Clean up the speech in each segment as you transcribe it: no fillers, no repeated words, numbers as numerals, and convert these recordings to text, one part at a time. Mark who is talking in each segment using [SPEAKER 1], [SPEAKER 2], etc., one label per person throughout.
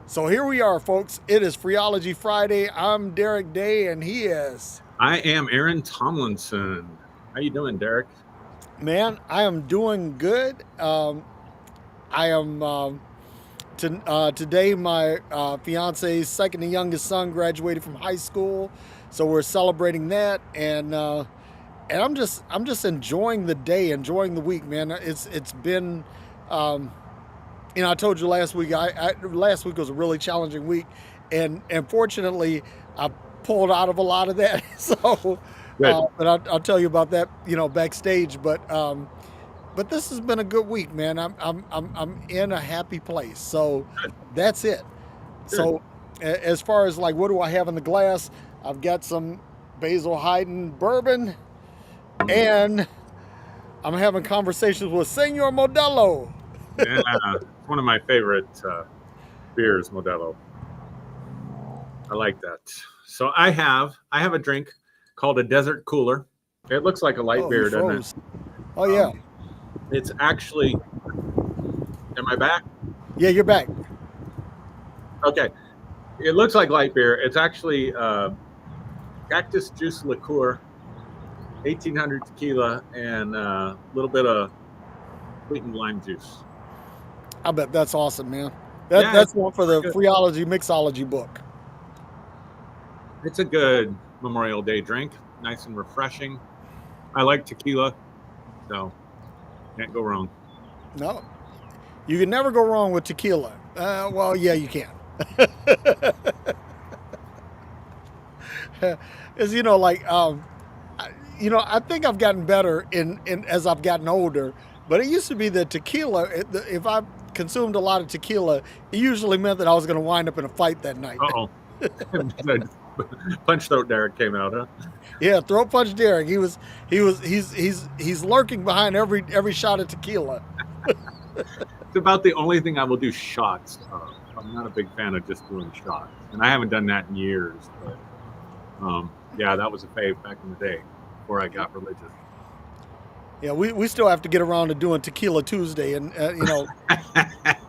[SPEAKER 1] So here we are, folks. It is Phreology Friday. I'm Derrick Day, and he is.
[SPEAKER 2] I am Aaron Tomlinson. How you doing, Derrick?
[SPEAKER 1] Man, I am doing good. I am today. My fiance's second and youngest son graduated from high school, so we're celebrating that, and I'm just enjoying the day, enjoying the week, man. It's been. Um, I told you last week. Last week was a really challenging week, and fortunately, I pulled out of a lot of that. So,
[SPEAKER 2] Good.
[SPEAKER 1] but I'll tell you about that, backstage. But this has been a good week, man. I'm in a happy place. So,
[SPEAKER 2] Good.
[SPEAKER 1] that's it.
[SPEAKER 2] Good.
[SPEAKER 1] So, as far as like what do I have in the glass, I've got some Basil Hayden bourbon, and I'm having conversations with Senor Modelo.
[SPEAKER 2] Yeah, it's one of my favorite beers, Modelo. I like that. So I have a drink called a Desert Cooler. It looks like a light
[SPEAKER 1] Oh, you
[SPEAKER 2] beer, doesn't it?
[SPEAKER 1] froze. Oh yeah,
[SPEAKER 2] Um, it's actually. Am I back?
[SPEAKER 1] yeah, you're back.
[SPEAKER 2] Okay. It looks like light beer. It's actually cactus juice liqueur, 1800 tequila, and a little bit of sweetened lime juice.
[SPEAKER 1] I bet that's awesome, man.
[SPEAKER 2] Yeah,
[SPEAKER 1] That's one for the
[SPEAKER 2] good.
[SPEAKER 1] Phreology Mixology book.
[SPEAKER 2] It's a good Memorial Day drink. Nice and refreshing. I like tequila, so can't go wrong.
[SPEAKER 1] No, you can never go wrong with tequila. Well, yeah, you can. As I think I've gotten better in as I've gotten older. But it used to be that tequila. If I consumed a lot of tequila, it usually meant that I was going to wind up in a fight that night.
[SPEAKER 2] Uh-oh. Punch throat Derrick came out, huh?
[SPEAKER 1] Yeah, throat punch Derrick. He's lurking behind every shot of tequila.
[SPEAKER 2] It's about the only thing I will do shots of. I'm not a big fan of just doing shots. And I haven't done that in years. But yeah, that was a fave back in the day before I got religious.
[SPEAKER 1] Yeah, we still have to get around to doing Tequila Tuesday, and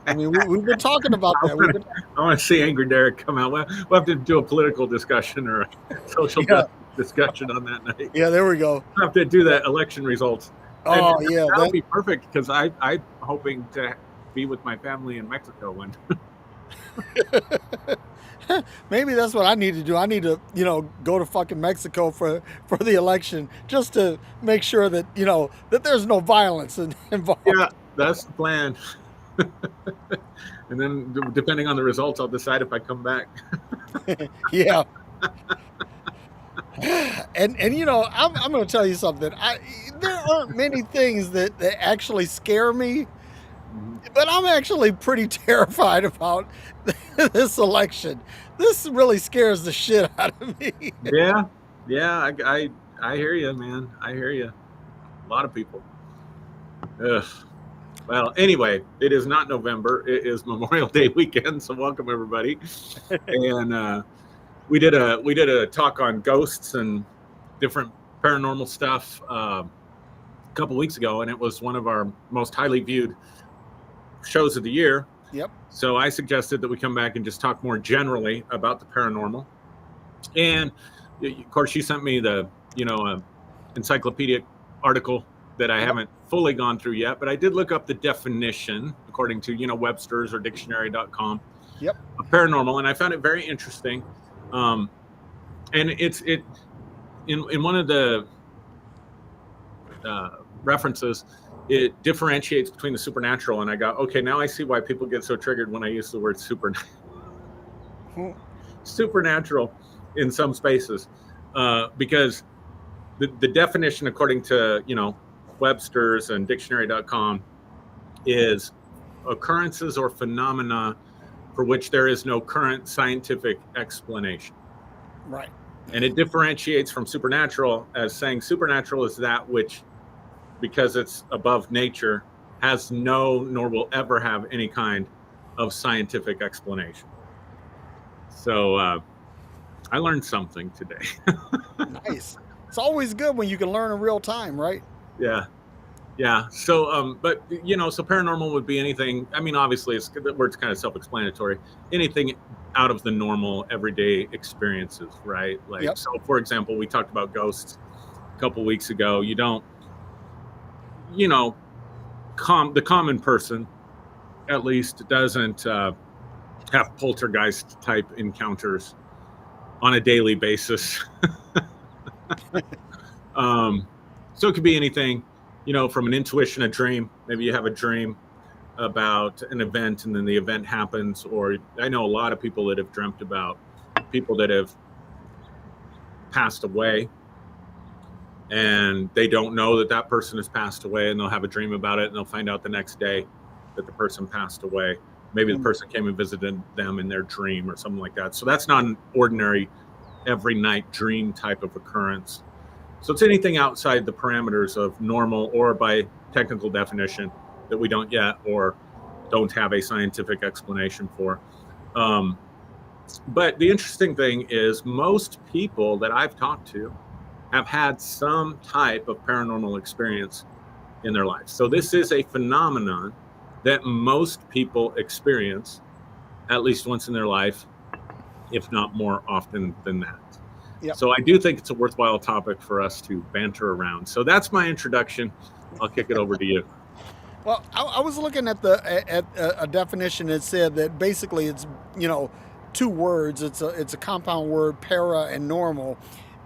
[SPEAKER 1] I mean, we've been talking about that. We've been,
[SPEAKER 2] I want to see Angry Derrick come out. We'll have to do a political discussion or a social
[SPEAKER 1] yeah,
[SPEAKER 2] justice discussion on that night.
[SPEAKER 1] yeah, there we go.
[SPEAKER 2] We'll have to do that election results. And
[SPEAKER 1] Oh yeah,
[SPEAKER 2] that'll be perfect because I'm hoping to be with my family in Mexico when.
[SPEAKER 1] maybe that's what I need to do. I need to go to fucking Mexico for the election just to make sure that that there's no violence
[SPEAKER 2] Yeah,
[SPEAKER 1] involved.
[SPEAKER 2] that's the plan. And then depending on the results, I'll decide if I come back.
[SPEAKER 1] Yeah, and I'm going to tell you something. There aren't many things that actually scare me,
[SPEAKER 2] Mhm.
[SPEAKER 1] but I'm actually pretty terrified about this election. This really scares the shit out of me.
[SPEAKER 2] Yeah, yeah, I hear you, man. I hear you. A lot of people. Ugh. Well, anyway, it is not November. It is Memorial Day weekend, so welcome everybody. And we did a talk on ghosts and different paranormal stuff a couple weeks ago, and it was one of our most highly viewed shows of the year.
[SPEAKER 1] Yep.
[SPEAKER 2] So I suggested that we come back and just talk more generally about the paranormal. And of course, she sent me the encyclopedic article that I haven't fully gone through yet, but I did look up the definition according to Webster's or dictionary.com
[SPEAKER 1] Yep.
[SPEAKER 2] of paranormal, and I found it very interesting. Um, and it's in one of the uh, references, it differentiates between the supernatural, and I go, okay, now I see why people get so triggered when I use the word supernatural in some spaces, because the definition according to Webster's and dictionary.com is occurrences or phenomena for which there is no current scientific explanation.
[SPEAKER 1] Right.
[SPEAKER 2] And it differentiates from supernatural as saying supernatural is that which, because it's above nature, has no nor will ever have any kind of scientific explanation. So I learned something today.
[SPEAKER 1] Nice. It's always good when you can learn in real time, right?
[SPEAKER 2] Yeah. Yeah. So, but so paranormal would be anything. I mean, obviously, the word's kind of self-explanatory. Anything out of the normal everyday experiences, right? Like,
[SPEAKER 1] Yep.
[SPEAKER 2] so for example, we talked about ghosts a couple weeks ago. You don't, you know, the common person at least doesn't have poltergeist type encounters on a daily basis. um, so it could be anything, from an intuition, a dream. Maybe you have a dream about an event and then the event happens. Or I know a lot of people that have dreamt about people that have passed away and they don't know that that person has passed away, and they'll have a dream about it and they'll find out the next day that the person passed away. Maybe the person came and visited them in their dream or something like that. So that's not an ordinary every night dream type of occurrence. So it's anything outside the parameters of normal, or by technical definition that we don't yet or don't have a scientific explanation for. But the interesting thing is most people that I've talked to have had some type of paranormal experience in their life. So this is a phenomenon that most people experience at least once in their life, if not more often than that.
[SPEAKER 1] Yep.
[SPEAKER 2] So I do think it's a worthwhile topic for us to banter around. So that's my introduction. I'll kick it over to you.
[SPEAKER 1] Well, I was looking at a definition that said that basically it's two words. It's a compound word, para and normal,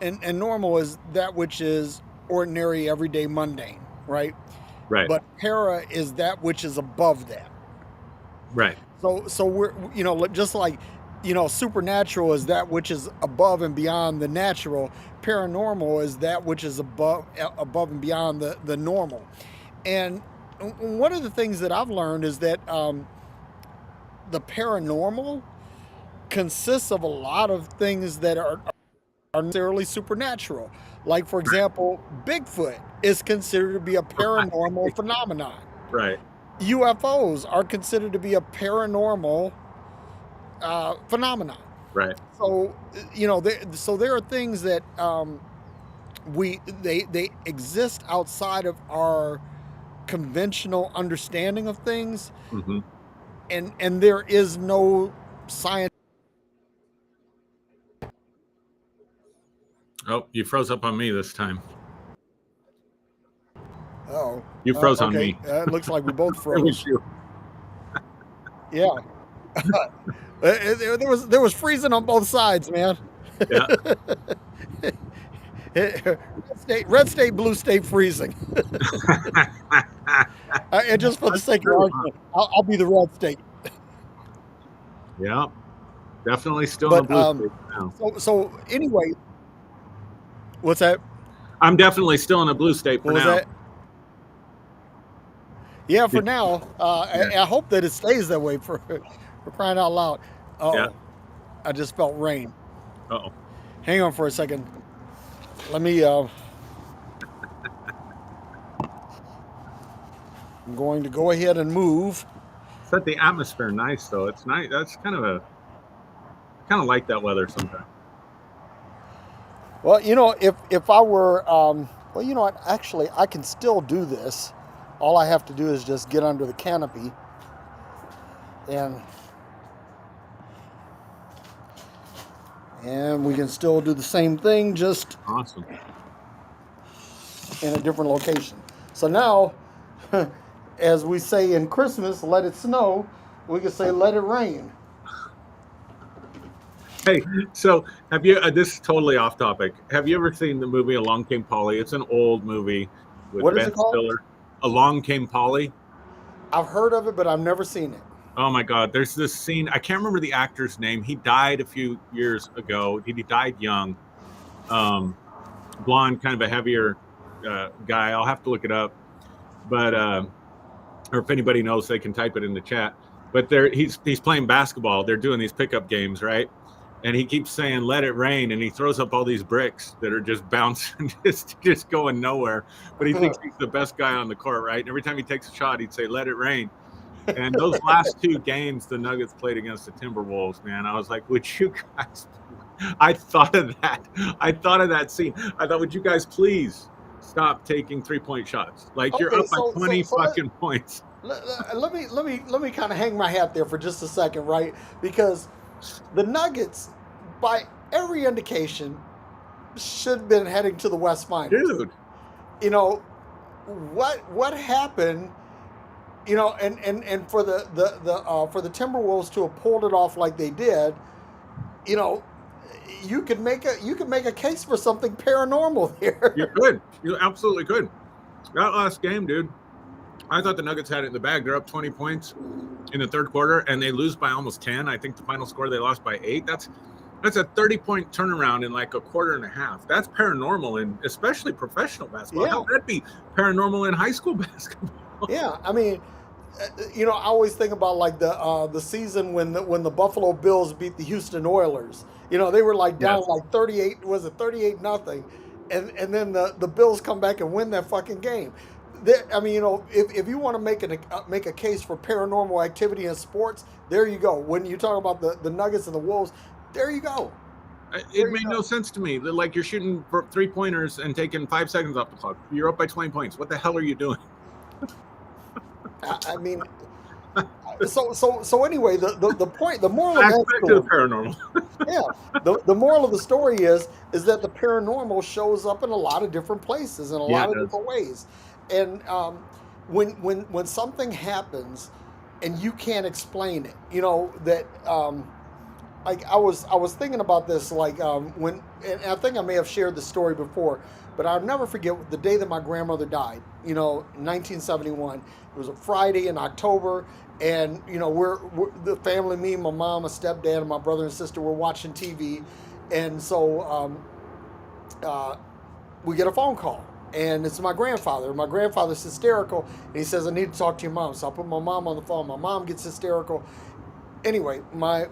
[SPEAKER 1] and normal is that which is ordinary, everyday, mundane, right?
[SPEAKER 2] Right.
[SPEAKER 1] But para is that which is above that.
[SPEAKER 2] Right.
[SPEAKER 1] So we're just like supernatural is that which is above and beyond the natural. Paranormal is that which is above and beyond the normal. And one of the things that I've learned is that the paranormal consists of a lot of things that are necessarily supernatural. Like, for example, Bigfoot is considered to be a paranormal phenomenon.
[SPEAKER 2] Right.
[SPEAKER 1] UFOs are considered to be a paranormal phenomenon.
[SPEAKER 2] Right.
[SPEAKER 1] So there are things that they exist outside of our conventional understanding of things,
[SPEAKER 2] Mm-hmm.
[SPEAKER 1] and there is no science.
[SPEAKER 2] Oh, you froze up on me this time.
[SPEAKER 1] Oh,
[SPEAKER 2] You froze on
[SPEAKER 1] okay.
[SPEAKER 2] me.
[SPEAKER 1] It looks like we both
[SPEAKER 2] It
[SPEAKER 1] froze.
[SPEAKER 2] was you.
[SPEAKER 1] Yeah. There was freezing on both sides, man.
[SPEAKER 2] Yeah.
[SPEAKER 1] Red state, blue state freezing. And just for the sake of argument, I'll be the red state.
[SPEAKER 2] Yeah. Definitely still in
[SPEAKER 1] But
[SPEAKER 2] the blue state now.
[SPEAKER 1] so anyway, what's that?
[SPEAKER 2] I'm definitely still in a blue state for
[SPEAKER 1] What was
[SPEAKER 2] now.
[SPEAKER 1] that? Yeah, for now. I hope that it stays that way for crying out loud. Oh,
[SPEAKER 2] Yeah.
[SPEAKER 1] I just felt rain.
[SPEAKER 2] Uh-oh.
[SPEAKER 1] Hang on for a second. Let me. I'm going to go ahead and move.
[SPEAKER 2] Set the atmosphere nice though. It's nice. That's kind of like that weather sometimes.
[SPEAKER 1] Well, if I were, well, you know what? Actually, I can still do this. All I have to do is just get under the canopy, and we can still do the same thing, just
[SPEAKER 2] Awesome.
[SPEAKER 1] in a different location. So now, as we say in Christmas, let it snow, we can say let it rain.
[SPEAKER 2] Hey, so have you? This is totally off topic. Have you ever seen the movie Along Came Polly? It's an old movie with
[SPEAKER 1] What is
[SPEAKER 2] Ben
[SPEAKER 1] it called?
[SPEAKER 2] Stiller. Along Came Polly.
[SPEAKER 1] I've heard of it, but I've never seen it.
[SPEAKER 2] Oh my God! There's this scene. I can't remember the actor's name. He died a few years ago. He died young. Blonde, kind of a heavier guy. I'll have to look it up. But or if anybody knows, they can type it in the chat. But he's playing basketball. They're doing these pickup games, right? And he keeps saying, "Let it rain," and he throws up all these bricks that are just bouncing, just going nowhere. But he thinks he's the best guy on the court, right? And every time he takes a shot, he'd say, "Let it rain." And those last two games the Nuggets played against the Timberwolves, man, I was like, would you guys? I thought of that. I thought of that scene. I thought, would you guys please stop taking 3-point shots. Like you're
[SPEAKER 1] Okay,
[SPEAKER 2] up by 20 fucking points.
[SPEAKER 1] let me kind of hang my hat there for just a second, right? Because the Nuggets, by every indication, should have been heading to the West Finals.
[SPEAKER 2] Dude.
[SPEAKER 1] You know what happened? You know, and for the Timberwolves to have pulled it off like they did, you know, you could make a case for something paranormal there.
[SPEAKER 2] You could. You absolutely could. That last game, dude, I thought the Nuggets had it in the bag. They're up 20 points in the third quarter, and they lose by almost 10. I think the final score, they lost by 8. That's a 30-point turnaround in like a quarter and a half. That's paranormal, and especially professional basketball.
[SPEAKER 1] Yeah.
[SPEAKER 2] How would that be paranormal in high school basketball?
[SPEAKER 1] Yeah, I mean, you know, I always think about like the season when the Buffalo Bills beat the Houston Oilers. You know, they were like down
[SPEAKER 2] Yes.
[SPEAKER 1] like 38, was it 38-0, and then the Bills come back and win that fucking game. I mean, you know, if you want to make a case for paranormal activity in sports, there you go. When you talk about the Nuggets and the Wolves, there you go.
[SPEAKER 2] It made no sense to me. Like you're shooting 3-pointers and taking 5 seconds off the clock. You're up by 20 points. What the hell are you doing?
[SPEAKER 1] I mean, so anyway, the point, the moral of
[SPEAKER 2] Back
[SPEAKER 1] that
[SPEAKER 2] to the
[SPEAKER 1] story,
[SPEAKER 2] paranormal.
[SPEAKER 1] yeah, the moral of the story is that the paranormal shows up in a lot of different places in a
[SPEAKER 2] Yeah,
[SPEAKER 1] lot
[SPEAKER 2] it
[SPEAKER 1] of
[SPEAKER 2] does.
[SPEAKER 1] different ways, and when something happens and you can't explain it, you know that like I was thinking about this like when, and I think I may have shared the story before, but I'll never forget the day that my grandmother died. You know, 1971. It was a Friday in October, and you know we're the family, me, my mom, my stepdad, and my brother and sister were watching TV, and so we get a phone call. And it's my grandfather. My grandfather's hysterical. And he says, I need to talk to your mom. So I put my mom on the phone. My mom gets hysterical. Anyway, my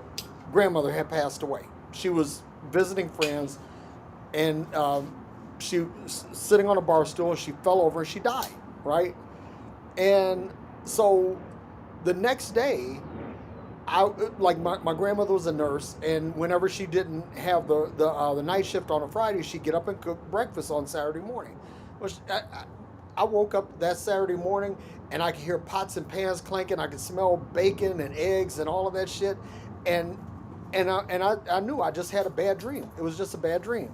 [SPEAKER 1] grandmother had passed away. She was visiting friends, and she was sitting on a bar stool, and she fell over and she died, right? And so the next day, I like my grandmother was a nurse, and whenever she didn't have the night shift on a Friday, she'd get up and cook breakfast on Saturday morning. Which I woke up that Saturday morning and I could hear pots and pans clanking. I could smell bacon and eggs and all of that shit, and I knew I just had a bad dream. It was just a bad dream.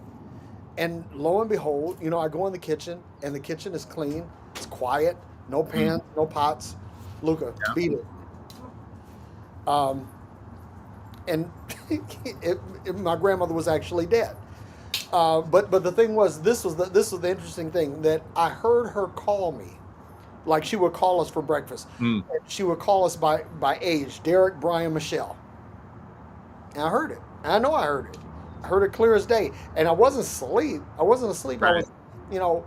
[SPEAKER 1] And lo and behold, you know, I go in the kitchen and the kitchen is clean. It's quiet. No pans, no pots. Luca,
[SPEAKER 2] Yeah.
[SPEAKER 1] beat it. And my grandmother was actually dead. But the thing was, this was the interesting thing, that I heard her call me, like she would call us for breakfast.
[SPEAKER 2] Mm.
[SPEAKER 1] And she would call us by age, Derrick, Brian, Michelle. And I heard it. I know I heard it. I heard it clear as day. And I wasn't asleep. I wasn't asleep. I
[SPEAKER 2] Right.
[SPEAKER 1] was, you know,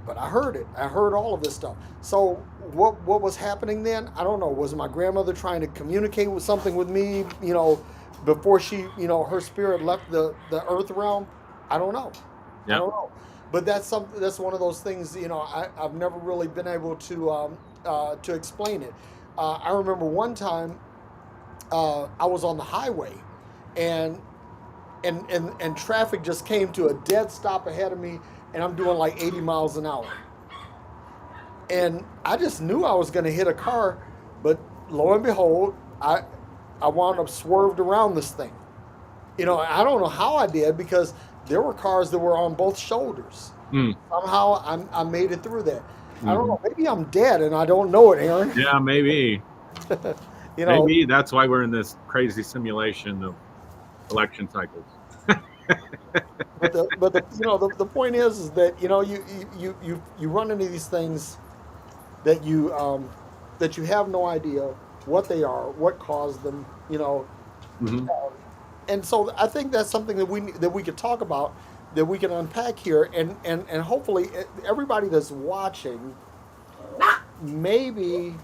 [SPEAKER 1] but I heard it. I heard all of this stuff. So what was happening then? I don't know. Was my grandmother trying to communicate with something with me, you know, before she, you know, her spirit left the earth realm? I don't know. I
[SPEAKER 2] Yep.
[SPEAKER 1] don't know. But that's one of those things, you know, I've never really been able to explain it. I remember one time I was on the highway, and traffic just came to a dead stop ahead of me, and I'm doing like 80 miles an hour. And I just knew I was going to hit a car, but lo and behold, I wound up swerved around this thing. You know, I don't know how I did, because there were cars that were on both shoulders.
[SPEAKER 2] Mm.
[SPEAKER 1] Somehow I made it through that. I don't
[SPEAKER 2] Mhm.
[SPEAKER 1] know. Maybe I'm dead and I don't know it, Aaron.
[SPEAKER 2] Yeah, maybe.
[SPEAKER 1] You know,
[SPEAKER 2] Maybe that's why we're in this crazy simulation of election cycles.
[SPEAKER 1] but the you know the point is that, you know, you run into these things that you have no idea what they are, what caused them, you know.
[SPEAKER 2] Mhm.
[SPEAKER 1] And so I think that's something that we could talk about, that we can unpack here, and hopefully everybody that's watching, maybe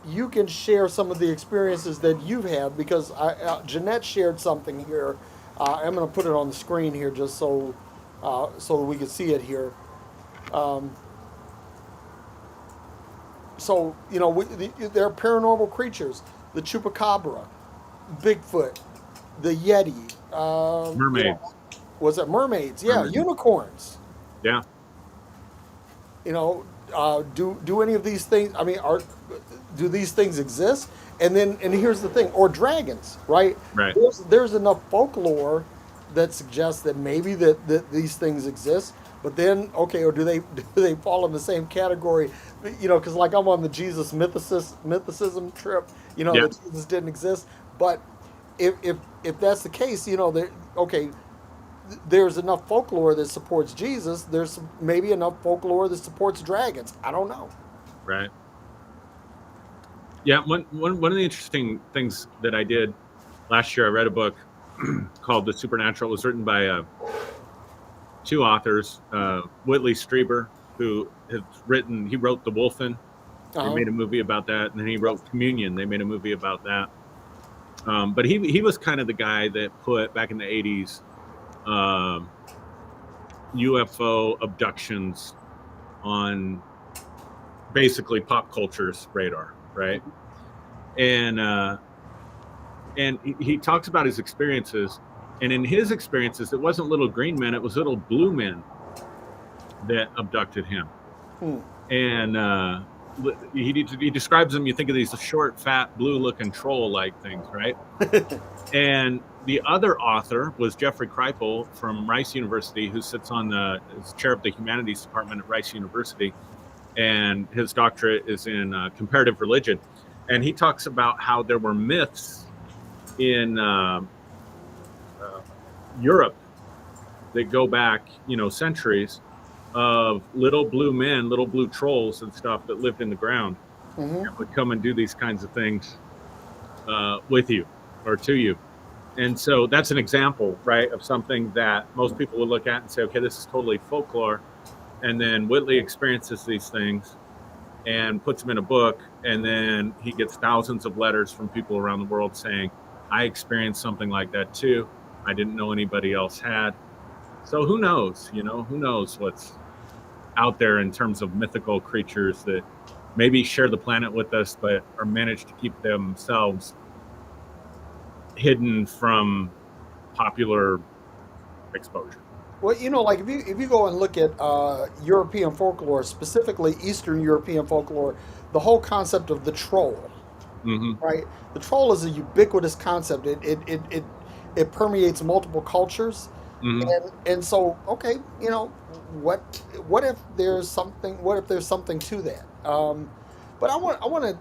[SPEAKER 1] you can share some of the experiences that you've had, because Jeanette shared something here. I'm going to put it on the screen here just so that we can see it here. Um, so you know, there are paranormal creatures: the chupacabra, Bigfoot, the Yeti. You
[SPEAKER 2] Mermaids.
[SPEAKER 1] know, was it mermaids? Yeah,
[SPEAKER 2] Mermaids.
[SPEAKER 1] unicorns.
[SPEAKER 2] Yeah.
[SPEAKER 1] You know, do any of these things? I mean, do these things exist? And here's the thing, or dragons, right?
[SPEAKER 2] Right.
[SPEAKER 1] There's enough folklore that suggests that maybe that these things exist. But then, okay, or do they do they fall in the same category? You know, because like I'm on the Jesus mythicism trip. You know,
[SPEAKER 2] Yeah.
[SPEAKER 1] that Jesus didn't exist. But if that's the case, you know, okay, there's enough folklore that supports Jesus. There's maybe enough folklore that supports dragons. I don't know.
[SPEAKER 2] Right. Yeah. One of the interesting things that I did last year, I read a book called The Supernatural. It was written by two authors, Whitley Strieber, who he wrote The Wolfen. They
[SPEAKER 1] Uh-huh.
[SPEAKER 2] made a movie about that, and then he wrote Communion. They made a movie about that. But he was kind of the guy that put back in the 80s UFO abductions on basically pop culture's radar, right? And he talks about his experiences, and in his experiences, it wasn't little green men; it was little blue men that abducted him.
[SPEAKER 1] Hmm.
[SPEAKER 2] And he describes them. You think of these short, fat, blue-looking troll-like things, right? And the other author was Jeffrey Kripal from Rice University, who sits on as chair of the humanities department at Rice University, and his doctorate is in comparative religion. And he talks about how there were myths in Europe that go back, centuries, of little blue men, little blue trolls and stuff that lived in the ground
[SPEAKER 1] Hmm.
[SPEAKER 2] that would come and do these kinds of things with you or to you. And so that's an example, right, of something that most people would look at and say, okay, this is totally folklore. And then Whitley experiences these things and puts them in a book. And then he gets thousands of letters from people around the world saying, I experienced something like that too. I didn't know anybody else had. So who knows, who knows what's out there in terms of mythical creatures that maybe share the planet with us, but are managed to keep themselves hidden from popular exposure.
[SPEAKER 1] Well, you know, like if you go and look at European folklore, specifically Eastern European folklore, the whole concept of the troll,
[SPEAKER 2] Mm-hmm.
[SPEAKER 1] right? The troll is a ubiquitous concept. It permeates multiple cultures,
[SPEAKER 2] Mm-hmm.
[SPEAKER 1] and so okay, you know, what what if there's something? What if there's something to that? But I want to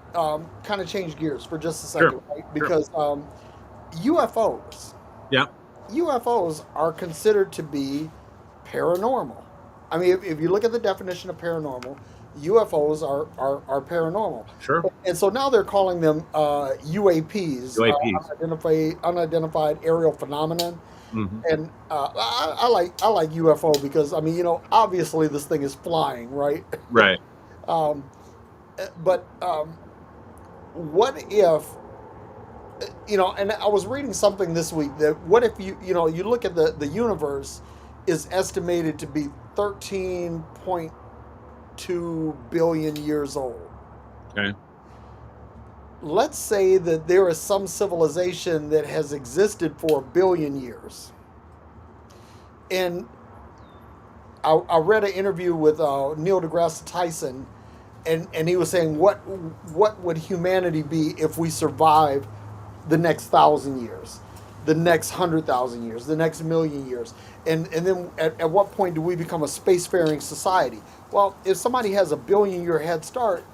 [SPEAKER 1] kind of change gears for just a
[SPEAKER 2] Sure.
[SPEAKER 1] second, right?
[SPEAKER 2] Sure.
[SPEAKER 1] Because UFOs.
[SPEAKER 2] Yeah.
[SPEAKER 1] UFOs are considered to be paranormal. I mean, if you look at the definition of paranormal, UFOs are paranormal.
[SPEAKER 2] Sure.
[SPEAKER 1] And so now they're calling them UAPs,
[SPEAKER 2] UAPs.
[SPEAKER 1] unidentified aerial phenomenon.
[SPEAKER 2] Mm-hmm.
[SPEAKER 1] And I like UFO because I mean, you know, obviously this thing is flying, right?
[SPEAKER 2] Right.
[SPEAKER 1] Um, but what if, you know, and I was reading something this week that what if you look at the universe is estimated to be 13.2 billion years old.
[SPEAKER 2] Okay.
[SPEAKER 1] Let's say that there is some civilization that has existed for a billion years. And I read an interview with Neil deGrasse Tyson, and he was saying, what would humanity be if we survive the next 1,000 years, the next 100,000 years, the next million years, and then at what point do we become a spacefaring society? Well, if somebody has a billion-year head start,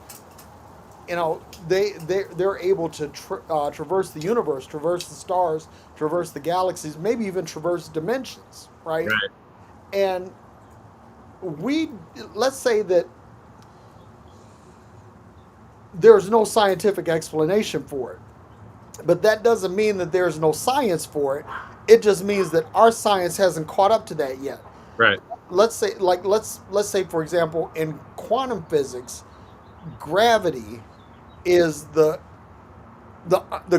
[SPEAKER 1] you know, they're able to traverse the universe, traverse the stars, traverse the galaxies, maybe even traverse dimensions, right?
[SPEAKER 2] Right.
[SPEAKER 1] And we let's say that there's no scientific explanation for it, but that doesn't mean that there's no science for it. It just means that our science hasn't caught up to that yet.
[SPEAKER 2] Right.
[SPEAKER 1] Let's say, let's say, for example, in quantum physics, gravity is the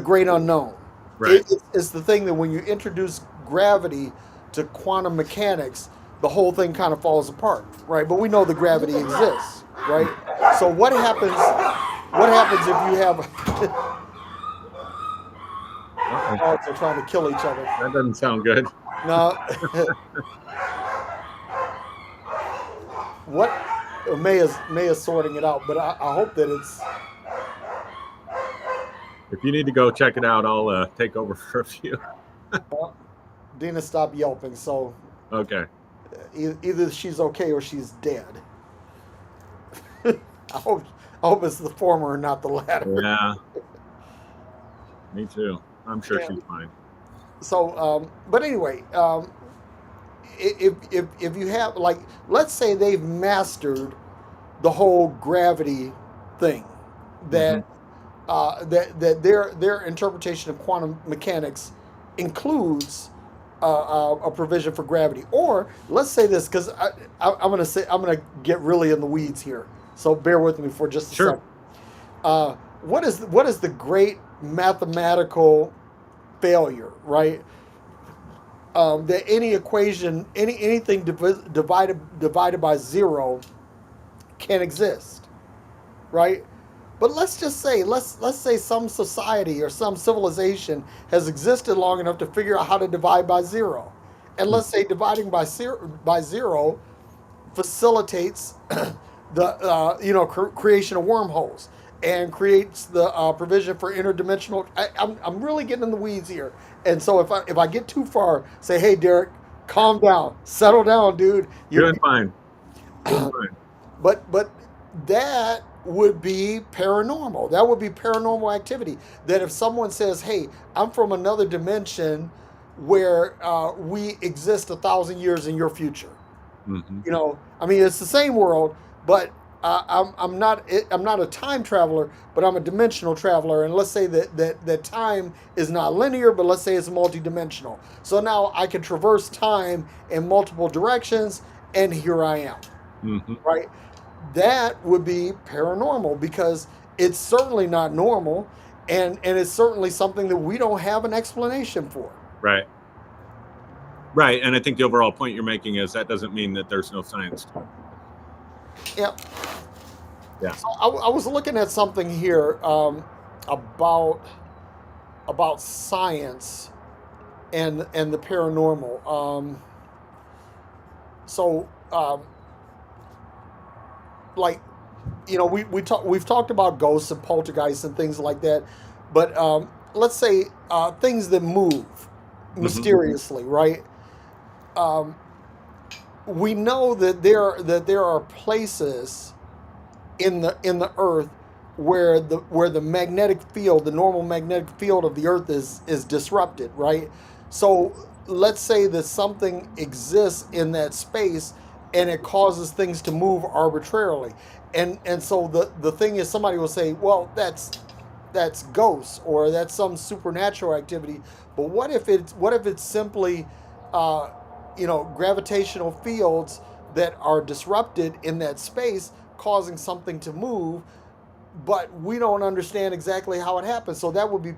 [SPEAKER 1] great unknown.
[SPEAKER 2] Right.
[SPEAKER 1] It's the thing that when you introduce gravity to quantum mechanics, the whole thing kind of falls apart, right? But we know the gravity exists, right? So what happens? What happens if you have
[SPEAKER 2] Uh-oh.
[SPEAKER 1] dogs are trying to kill each other?
[SPEAKER 2] That doesn't sound good.
[SPEAKER 1] No. what May is sorting it out, but I hope that it's.
[SPEAKER 2] If you need to go check it out, I'll take over for a few.
[SPEAKER 1] Dina stopped yelping, so
[SPEAKER 2] Okay.
[SPEAKER 1] either she's okay or she's dead. I hope I hope it's the former and not the latter.
[SPEAKER 2] Yeah, me too. I'm sure
[SPEAKER 1] Yeah.
[SPEAKER 2] she's fine.
[SPEAKER 1] So, but anyway, if you have like, let's say they've mastered the whole gravity thing,
[SPEAKER 2] Hmm.
[SPEAKER 1] that that their interpretation of quantum mechanics includes a provision for gravity. Or let's say this, because I'm gonna get really in the weeds here, so bear with me for just a
[SPEAKER 2] Sure.
[SPEAKER 1] second. What is the great mathematical failure, right? That any equation, anything divided by zero can exist, right? But let's say some society or some civilization has existed long enough to figure out how to divide by zero, and let's say dividing by zero facilitates the creation of wormholes and creates the provision for interdimensional. I'm really getting in the weeds here, and so if I get too far, say, hey, Derek, calm down, settle down, dude.
[SPEAKER 2] Doing fine. Doing fine.
[SPEAKER 1] But that would be paranormal. That would be paranormal activity. That if someone says, "Hey, I'm from another dimension where we exist 1,000 years in your future,"
[SPEAKER 2] Hmm.
[SPEAKER 1] I mean, it's the same world, but I'm not a time traveler, but I'm a dimensional traveler. And let's say that time is not linear, but let's say it's multidimensional. So now I can traverse time in multiple directions, and here I am,
[SPEAKER 2] Hmm.
[SPEAKER 1] right? That would be paranormal because it's certainly not normal, and it's certainly something that we don't have an explanation for.
[SPEAKER 2] Right. Right. And I think the overall point you're making is that doesn't mean that there's no science to it.
[SPEAKER 1] Yeah.
[SPEAKER 2] Yeah.
[SPEAKER 1] So I was looking at something here about science and the paranormal. So like we've talked about ghosts and poltergeists and things like that, but let's say things that move
[SPEAKER 2] Hmm.
[SPEAKER 1] mysteriously, right? Um, we know that there are places in the earth where the magnetic field, the normal magnetic field of the earth is disrupted, right? So let's say that something exists in that space and it causes things to move arbitrarily. And so the thing is, somebody will say, well, that's ghosts or that's some supernatural activity. But what if it's simply uh, gravitational fields that are disrupted in that space, causing something to move, but we don't understand exactly how it happens. So that would be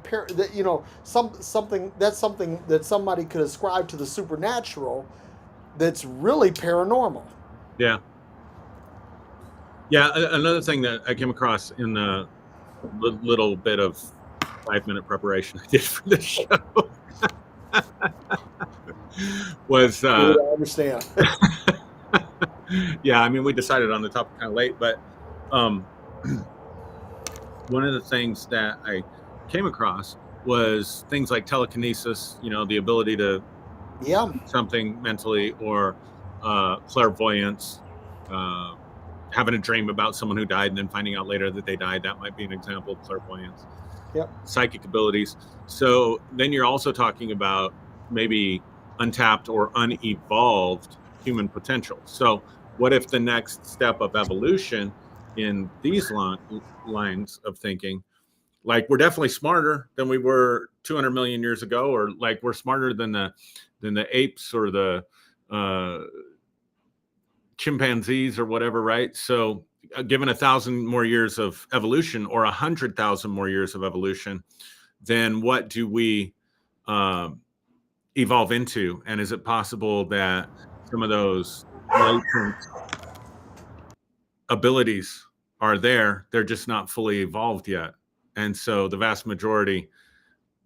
[SPEAKER 1] something that somebody could ascribe to the supernatural that's really paranormal.
[SPEAKER 2] Yeah. Yeah. Another thing that I came across in the little bit of 5-minute preparation I did for this show was,
[SPEAKER 1] Dude, I understand.
[SPEAKER 2] yeah, I mean, we decided on the topic kind of late, but um, one of the things that I came across was things like telekinesis, the ability to
[SPEAKER 1] Yeah.
[SPEAKER 2] do something mentally, or clairvoyance, uh, having a dream about someone who died and then finding out later that they died. That might be an example of clairvoyance.
[SPEAKER 1] Yep.
[SPEAKER 2] Psychic abilities. So then you're also talking about maybe untapped or unevolved human potential. So what if the next step of evolution in these lines of thinking, like we're definitely smarter than we were 200 million years ago, or like we're smarter than the apes or the uh, chimpanzees or whatever, right? So given 1,000 more years of evolution or 100,000 more years of evolution, then what do we um, evolve into? And is it possible that some of those latent abilities are there? They're just not fully evolved yet. And so the vast majority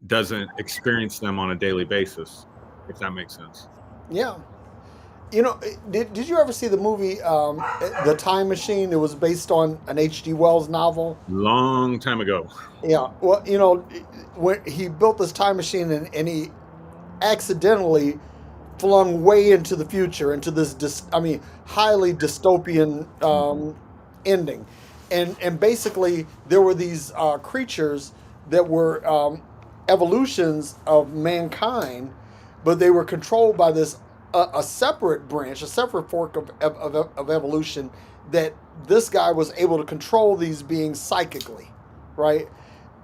[SPEAKER 2] doesn't experience them on a daily basis, if that makes sense.
[SPEAKER 1] Yeah. You know, did you ever see the movie The Time Machine? It was based on an H.G. Wells novel.
[SPEAKER 2] Long time ago.
[SPEAKER 1] Yeah. Well, you know, when he built this time machine and he accidentally flung way into the future, into this, I mean, highly dystopian ending, and basically there were these creatures that were evolutions of mankind, but they were controlled by this a separate branch, a separate fork of evolution that this guy was able to control these beings psychically, right?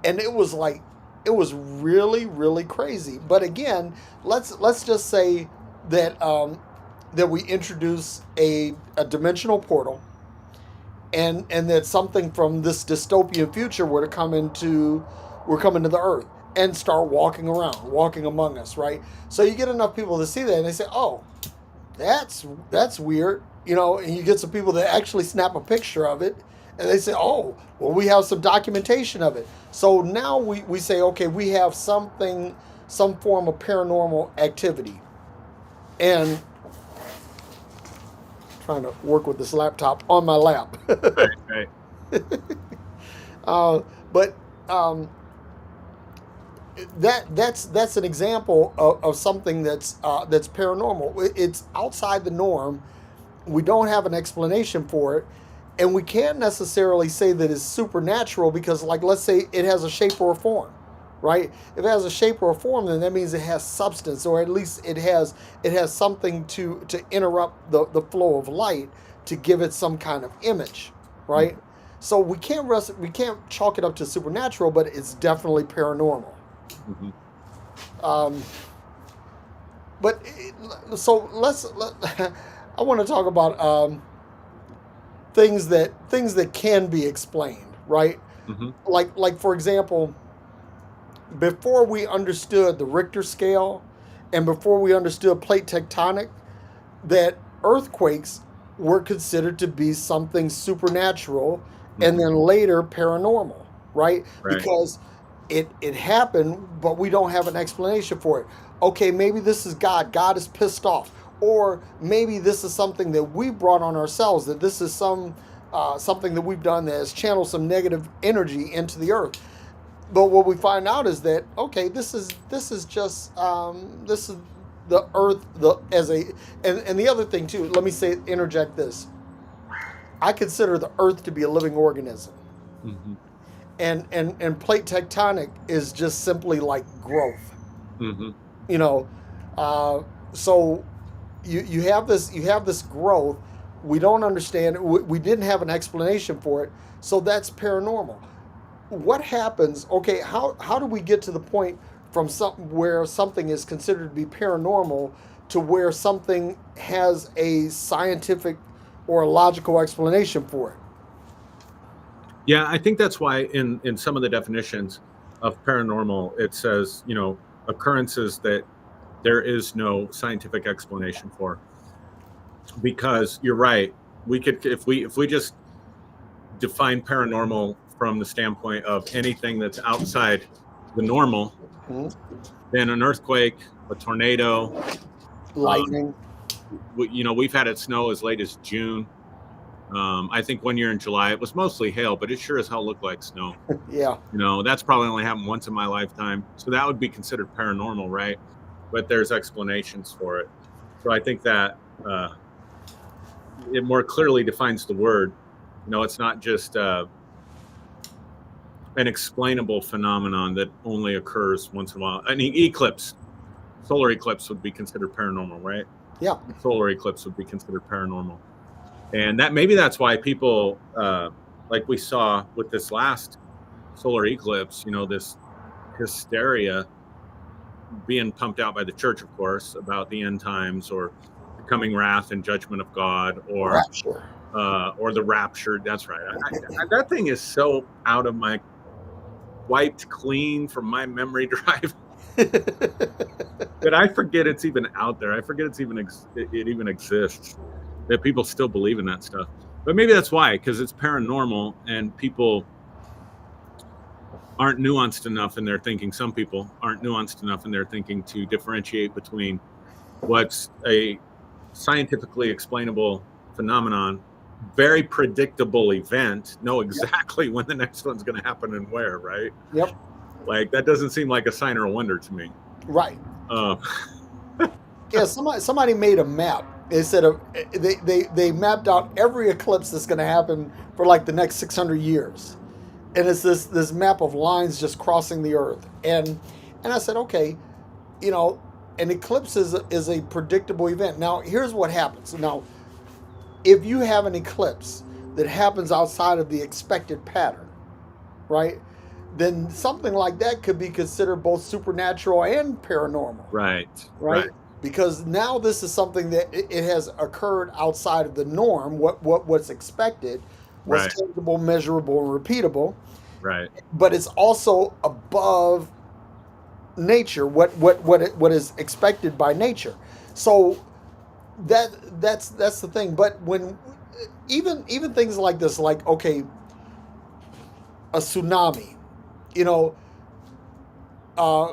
[SPEAKER 1] And it was like it was really crazy. But again, let's just say that that we introduce a dimensional portal, and that something from this dystopian future were to come into the earth and start walking around, walking among us, right? So you get enough people to see that, and they say, "Oh, that's weird," you know. And you get some people that actually snap a picture of it, and they say, "Oh, well, we have some documentation of it." So now we say, okay, we have something, some form of paranormal activity, and trying to work with this laptop on my lap.
[SPEAKER 2] Right, right.
[SPEAKER 1] But that's an example of something that's paranormal. It's outside the norm. We don't have an explanation for it, and we can't necessarily say that it's supernatural because, like, let's say it has a shape or a form, right? If it has a shape or a form, then that means it has substance, or at least it has something to interrupt the flow of light to give it some kind of image, right? So we can't chalk it up to supernatural, but it's definitely paranormal.
[SPEAKER 2] Mhm.
[SPEAKER 1] Um, but so I want to talk about things that can be explained, right?
[SPEAKER 2] Mhm.
[SPEAKER 1] Like for example, before we understood the Richter scale, and before we understood plate tectonic, that earthquakes were considered to be something supernatural, and
[SPEAKER 2] Mhm.
[SPEAKER 1] then later paranormal, right?
[SPEAKER 2] Right.
[SPEAKER 1] Because it happened, but we don't have an explanation for it. Okay, maybe this is God. God is pissed off, or maybe this is something that we brought on ourselves. That this is something that we've done that has channeled some negative energy into the earth. But what we find out is that, okay, this is just this is the earth, the as a and the other thing too. Let me say interject this. I consider the earth to be a living organism,
[SPEAKER 2] Mhm.
[SPEAKER 1] and plate tectonic is just simply like growth.
[SPEAKER 2] Mhm.
[SPEAKER 1] You know, uh, so you have this growth. We don't understand it. We didn't have an explanation for it, so that's paranormal. What happens? Okay, how do we get to the point from something where something is considered to be paranormal to where something has a scientific or a logical explanation for it?
[SPEAKER 2] Yeah, I think that's why in some of the definitions of paranormal, it says, occurrences that there is no scientific explanation for. Because you're right, we could if we just define paranormal from the standpoint of anything that's outside the normal,
[SPEAKER 1] Mhm.
[SPEAKER 2] then an earthquake, a tornado, um,
[SPEAKER 1] Lightning.
[SPEAKER 2] we've had it snow as late as June. I think one year in July it was mostly hail, but it sure as hell looked like snow.
[SPEAKER 1] Yeah.
[SPEAKER 2] That's probably only happened once in my lifetime, so that would be considered paranormal, right? But there's explanations for it, so I think that it more clearly defines the word. It's not just an explainable phenomenon that only occurs once in a while. I mean, solar eclipse would be considered paranormal, right?
[SPEAKER 1] Yeah.
[SPEAKER 2] Solar eclipse would be considered paranormal, and that maybe that's why people, like we saw with this last solar eclipse, this hysteria being pumped out by the church, of course, about the end times or the coming wrath and judgment of God,
[SPEAKER 1] Rapture.
[SPEAKER 2] or the rapture. That's right. That thing is so out of my wiped clean from my memory drive that I forget it's even out there. I forget it even exists. That people still believe in that stuff. But maybe that's why, because it's paranormal and people aren't nuanced enough in their thinking. Some people aren't nuanced enough in their thinking to differentiate between what's a scientifically explainable phenomenon, very predictable event, know exactly when the next one's going to happen and where, right?
[SPEAKER 1] Yep.
[SPEAKER 2] Like that doesn't seem like a sign or a wonder to me.
[SPEAKER 1] Right.
[SPEAKER 2] Uh,
[SPEAKER 1] Yeah. Somebody made a map. They said they mapped out every eclipse that's going to happen for like the next 600 years, and it's this map of lines just crossing the earth. And I said, okay, you know, an eclipse is a predictable event. Now, here's what happens. Now, if you have an eclipse that happens outside of the expected pattern, right, then something like that could be considered both supernatural and paranormal,
[SPEAKER 2] right.
[SPEAKER 1] right? Because now this is something that it has occurred outside of the norm, what's expected, what's
[SPEAKER 2] Right.
[SPEAKER 1] tangible, measurable, and repeatable,
[SPEAKER 2] Right.
[SPEAKER 1] but it's also above nature, what is expected by nature. So that's the thing. But when even things like this, like, okay, a tsunami, you know, uh,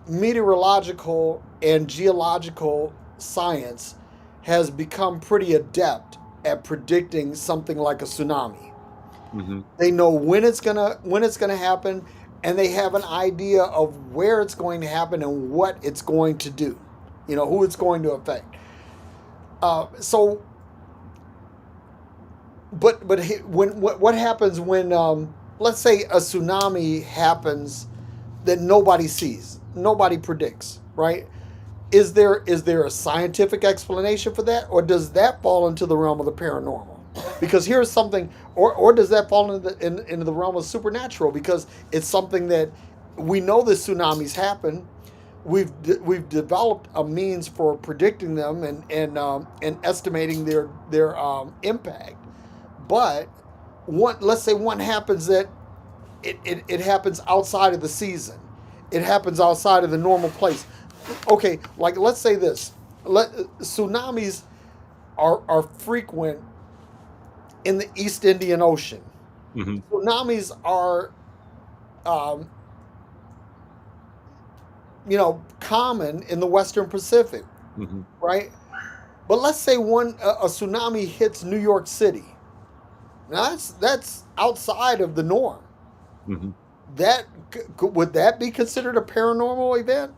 [SPEAKER 1] meteorological and geological science has become pretty adept at predicting something like a tsunami.
[SPEAKER 2] Mm-hmm.
[SPEAKER 1] They know when it's gonna happen, and they have an idea of where it's going to happen and what it's going to do. You know, who it's going to affect. So, but when what happens when let's say a tsunami happens that nobody sees, nobody predicts, right? Is there a scientific explanation for that, or does that fall into the realm of the paranormal? Because here's something, or does that fall into the realm of supernatural? Because it's something that we know that tsunamis happen. We've developed a means for predicting them and estimating their impact. But let's say one happens that it happens outside of the season. It happens outside of the normal place. Okay, like let's say this. Tsunamis are frequent in the East Indian Ocean.
[SPEAKER 2] Mm-hmm.
[SPEAKER 1] Tsunamis are, um, common in the Western Pacific,
[SPEAKER 2] Mm-hmm.
[SPEAKER 1] right? But let's say a tsunami hits New York City. Now that's outside of the norm.
[SPEAKER 2] Mm-hmm.
[SPEAKER 1] That would that be considered a paranormal event?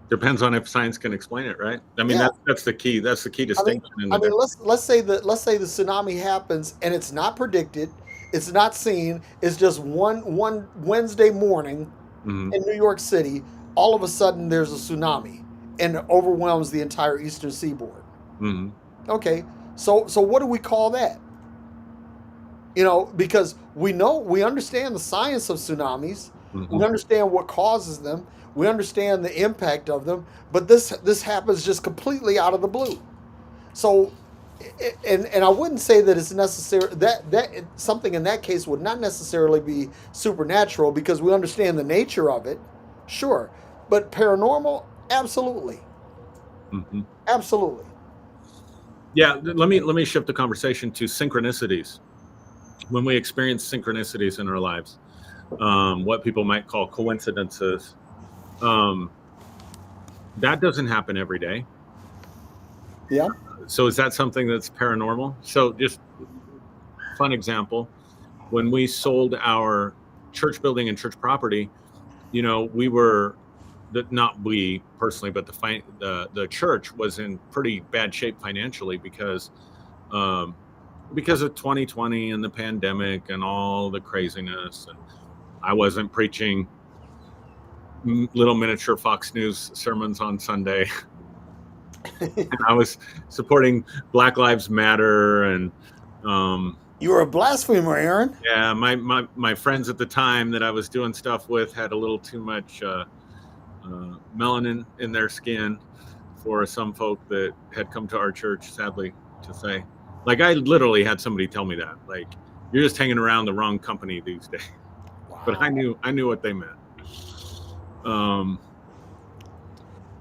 [SPEAKER 2] Depends on if science can explain it, right? I mean,
[SPEAKER 1] Yeah.
[SPEAKER 2] that's the key. That's the key
[SPEAKER 1] I mean,
[SPEAKER 2] distinction in
[SPEAKER 1] I
[SPEAKER 2] the
[SPEAKER 1] mean,
[SPEAKER 2] difference.
[SPEAKER 1] let's say the tsunami happens and it's not predicted, it's not seen. It's just one Wednesday morning
[SPEAKER 2] Mm-hmm.
[SPEAKER 1] in New York City. All of a sudden, there's a tsunami and it overwhelms the entire eastern seaboard.
[SPEAKER 2] Mm-hmm.
[SPEAKER 1] Okay, so what do we call that? You know, because we understand the science of tsunamis,
[SPEAKER 2] Mm-hmm.
[SPEAKER 1] we understand what causes them, we understand the impact of them, but this happens just completely out of the blue. So, and I wouldn't say that it's necessary that something in that case would not necessarily be supernatural because we understand the nature of it, sure, but paranormal, absolutely,
[SPEAKER 2] Mm-hmm.
[SPEAKER 1] absolutely.
[SPEAKER 2] Yeah, let me shift the conversation to synchronicities. When we experience synchronicities in our lives, what people might call coincidences, um, that doesn't happen every day.
[SPEAKER 1] Yeah.
[SPEAKER 2] So is that something that's paranormal? So just fun example, when we sold our church building and church property, we were not we personally, but the church was in pretty bad shape financially um, because of 2020 and the pandemic and all the craziness. And I wasn't preaching little miniature Fox News sermons on Sunday. And I was supporting Black Lives Matter and
[SPEAKER 1] You were a blasphemer, Aaron.
[SPEAKER 2] yeah, my friends at the time that I was doing stuff with had a little too much melanin in their skin for some folk that had come to our church, sadly to say. Like I literally had somebody tell me that, like, you're just hanging around the wrong company these days. But I
[SPEAKER 1] Wow.
[SPEAKER 2] knew what they meant. Um,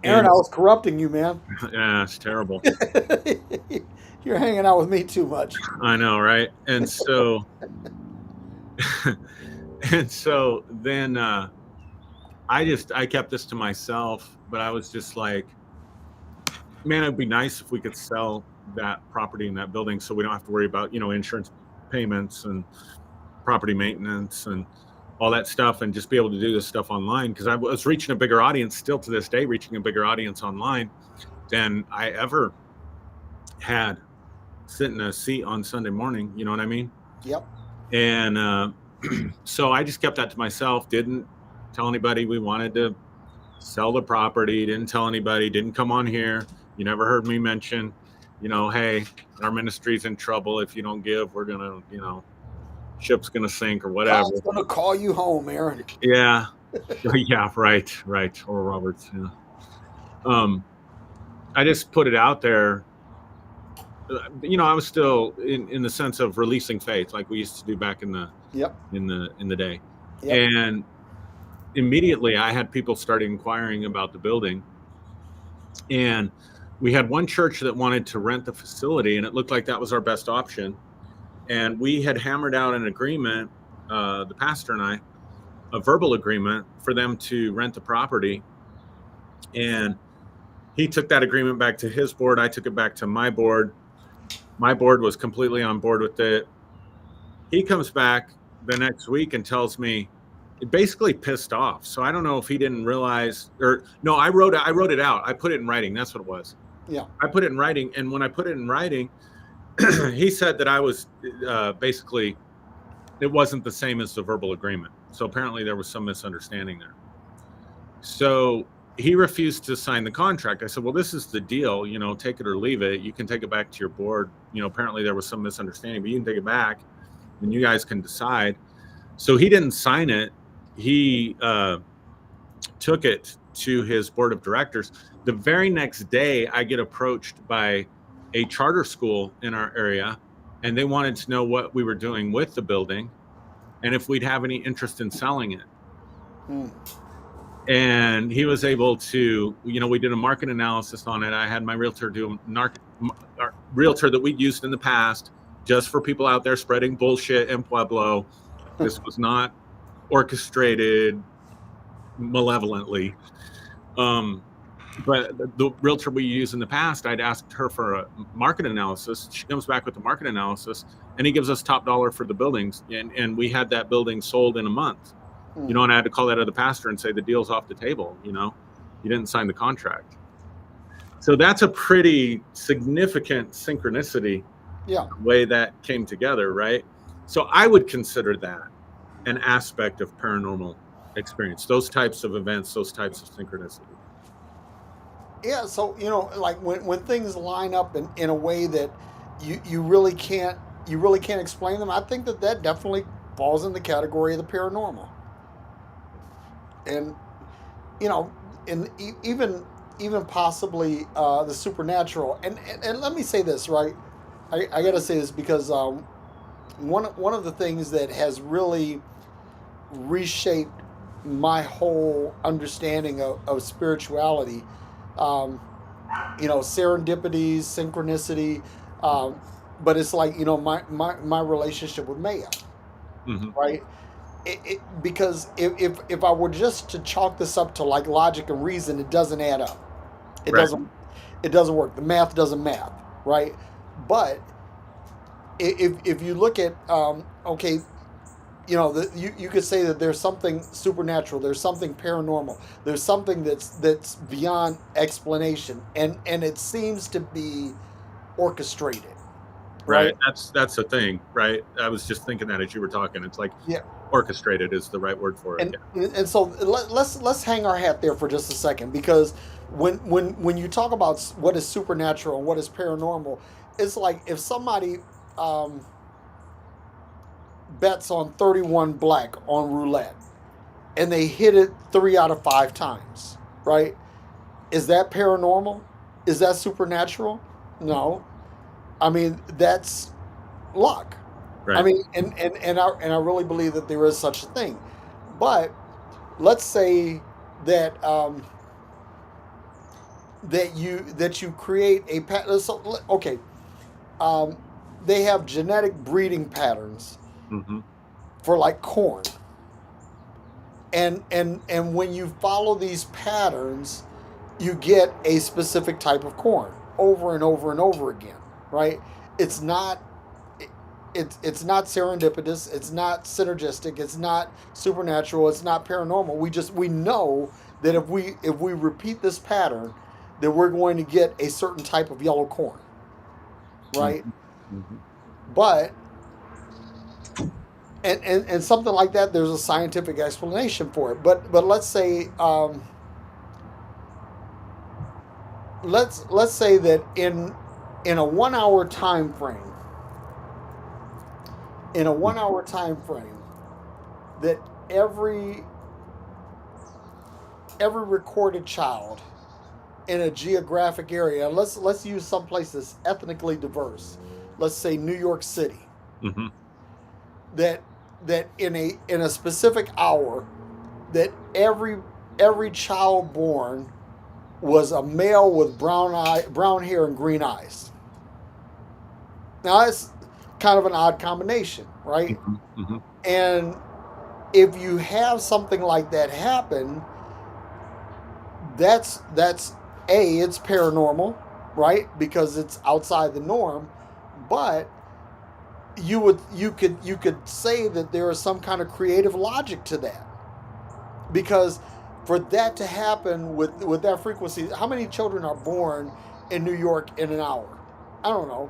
[SPEAKER 1] Aaron,
[SPEAKER 2] and
[SPEAKER 1] I was corrupting you, man.
[SPEAKER 2] yeah, it's terrible.
[SPEAKER 1] You're hanging out with me too much.
[SPEAKER 2] I know, right? And so, and so then I kept this to myself, but I was just like, man, it'd be nice if we could sell that property in that building so we don't have to worry about, insurance payments and property maintenance and all that stuff, and just be able to do this stuff online, because I was reaching a bigger audience, still to this day reaching a bigger audience online than I ever had sitting in a seat on Sunday morning. You know what I mean?
[SPEAKER 1] Yep.
[SPEAKER 2] And so I just kept that to myself, didn't tell anybody we wanted to sell the property, didn't tell anybody, didn't come on here. You never heard me mention, hey, our ministry's in trouble. If you don't give, we're going to, ship's going to sink or whatever.
[SPEAKER 1] God's going to call you home, Aaron.
[SPEAKER 2] Yeah. Yeah, right. Or Roberts. Yeah. I just put it out there. I was still in the sense of releasing faith, like we used to do back in the in the day.
[SPEAKER 1] Yep.
[SPEAKER 2] And immediately I had people start inquiring about the building, and we had one church that wanted to rent the facility, and it looked like that was our best option. And we had hammered out an agreement, the pastor and I, a verbal agreement for them to rent the property. And he took that agreement back to his board. I took it back to my board. My board was completely on board with it. He comes back the next week and tells me, basically pissed off. So I don't know if he didn't realize, or no, I wrote it out. I put it in writing. That's what it was.
[SPEAKER 1] Yeah.
[SPEAKER 2] I put it in writing. And when I put it in writing, he said that I was basically, it wasn't the same as the verbal agreement. So apparently there was some misunderstanding there. So he refused to sign the contract. I said, well, this is the deal, take it or leave it. You can take it back to your board. Apparently there was some misunderstanding, but you can take it back and you guys can decide. So he didn't sign it. He took it to his board of directors. The very next day, I get approached by a charter school in our area, and they wanted to know what we were doing with the building and if we'd have any interest in selling it. And he was able to, we did a market analysis on it. I had my realtor do our realtor that we'd used in the past, just for people out there spreading bullshit in Pueblo. This was not orchestrated malevolently. But the realtor we used in the past, I'd asked her for a market analysis. She comes back with the market analysis, and he gives us top dollar for the buildings. And we had that building sold in a month. And I had to call that other pastor and say, the deal's off the table. You didn't sign the contract. So that's a pretty significant synchronicity.
[SPEAKER 1] Yeah.
[SPEAKER 2] Way that came together, right? So I would consider that an aspect of paranormal experience, those types of events, those types of synchronicity.
[SPEAKER 1] Yeah, so like when things line up in a way that you really can't explain them, I think that definitely falls in the category of the paranormal. And and even possibly the supernatural. And let me say this, right? I got to say this because one of the things that has really reshaped my whole understanding of spirituality, serendipities, synchronicity, but it's like my relationship with Maya, right? Because if I were just to chalk this up to like logic and reason, it doesn't add up. It doesn't work. The math doesn't math, right? But if you look at you could say that there's something supernatural, there's something paranormal, there's something that's beyond explanation, and it seems to be orchestrated.
[SPEAKER 2] Right. That's the thing, right? I was just thinking that as you were talking. It's like orchestrated is the right word for it.
[SPEAKER 1] And so let's hang our hat there for just a second, because when you talk about what is supernatural and what is paranormal, it's like if somebody bets on 31 black on roulette and they hit it 3 out of 5 times, right? Is that paranormal? Is that supernatural? No. I mean, that's luck. Right. I mean, and I really believe that there is such a thing. But let's say that that you create a pattern. So, okay, they have genetic breeding patterns for like corn, and when you follow these patterns, you get a specific type of corn over and over and over again, right? It's not it's not serendipitous, it's not synergistic, it's not supernatural, it's not paranormal. We know that if we repeat this pattern, that we're going to get a certain type of yellow corn, right?
[SPEAKER 2] Mhm. Mhm.
[SPEAKER 1] But and something like that, there's a scientific explanation for it. But let's say let's say that in a 1 hour time frame, in a 1 hour time frame, that every every recorded child in a geographic area, let's use some place that's ethnically diverse, let's say New York City,
[SPEAKER 2] Mhm.
[SPEAKER 1] that that in a specific hour, that every child born was a male with brown hair and green eyes. Now that's kind of an odd combination, right?
[SPEAKER 2] Mhm. Mhm.
[SPEAKER 1] And if you have something like that happen, that's a it's paranormal, right? Because it's outside the norm. But you could say that there is some kind of creative logic to that, because for that to happen with that frequency, how many children are born in New York in an hour? I don't know,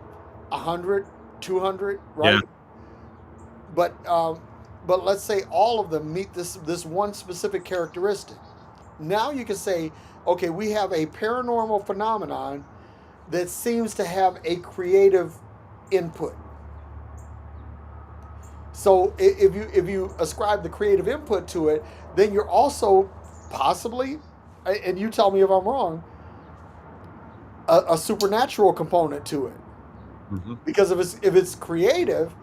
[SPEAKER 1] 100, 200,
[SPEAKER 2] Yeah.
[SPEAKER 1] right? But but let's say all of them meet this one specific characteristic. Now you can say, okay, we have a paranormal phenomenon that seems to have a creative input. So if you ascribe the creative input to it, then you're also possibly, and you tell me if I'm wrong, a supernatural component to it.
[SPEAKER 2] Mhm.
[SPEAKER 1] Because if it's creative,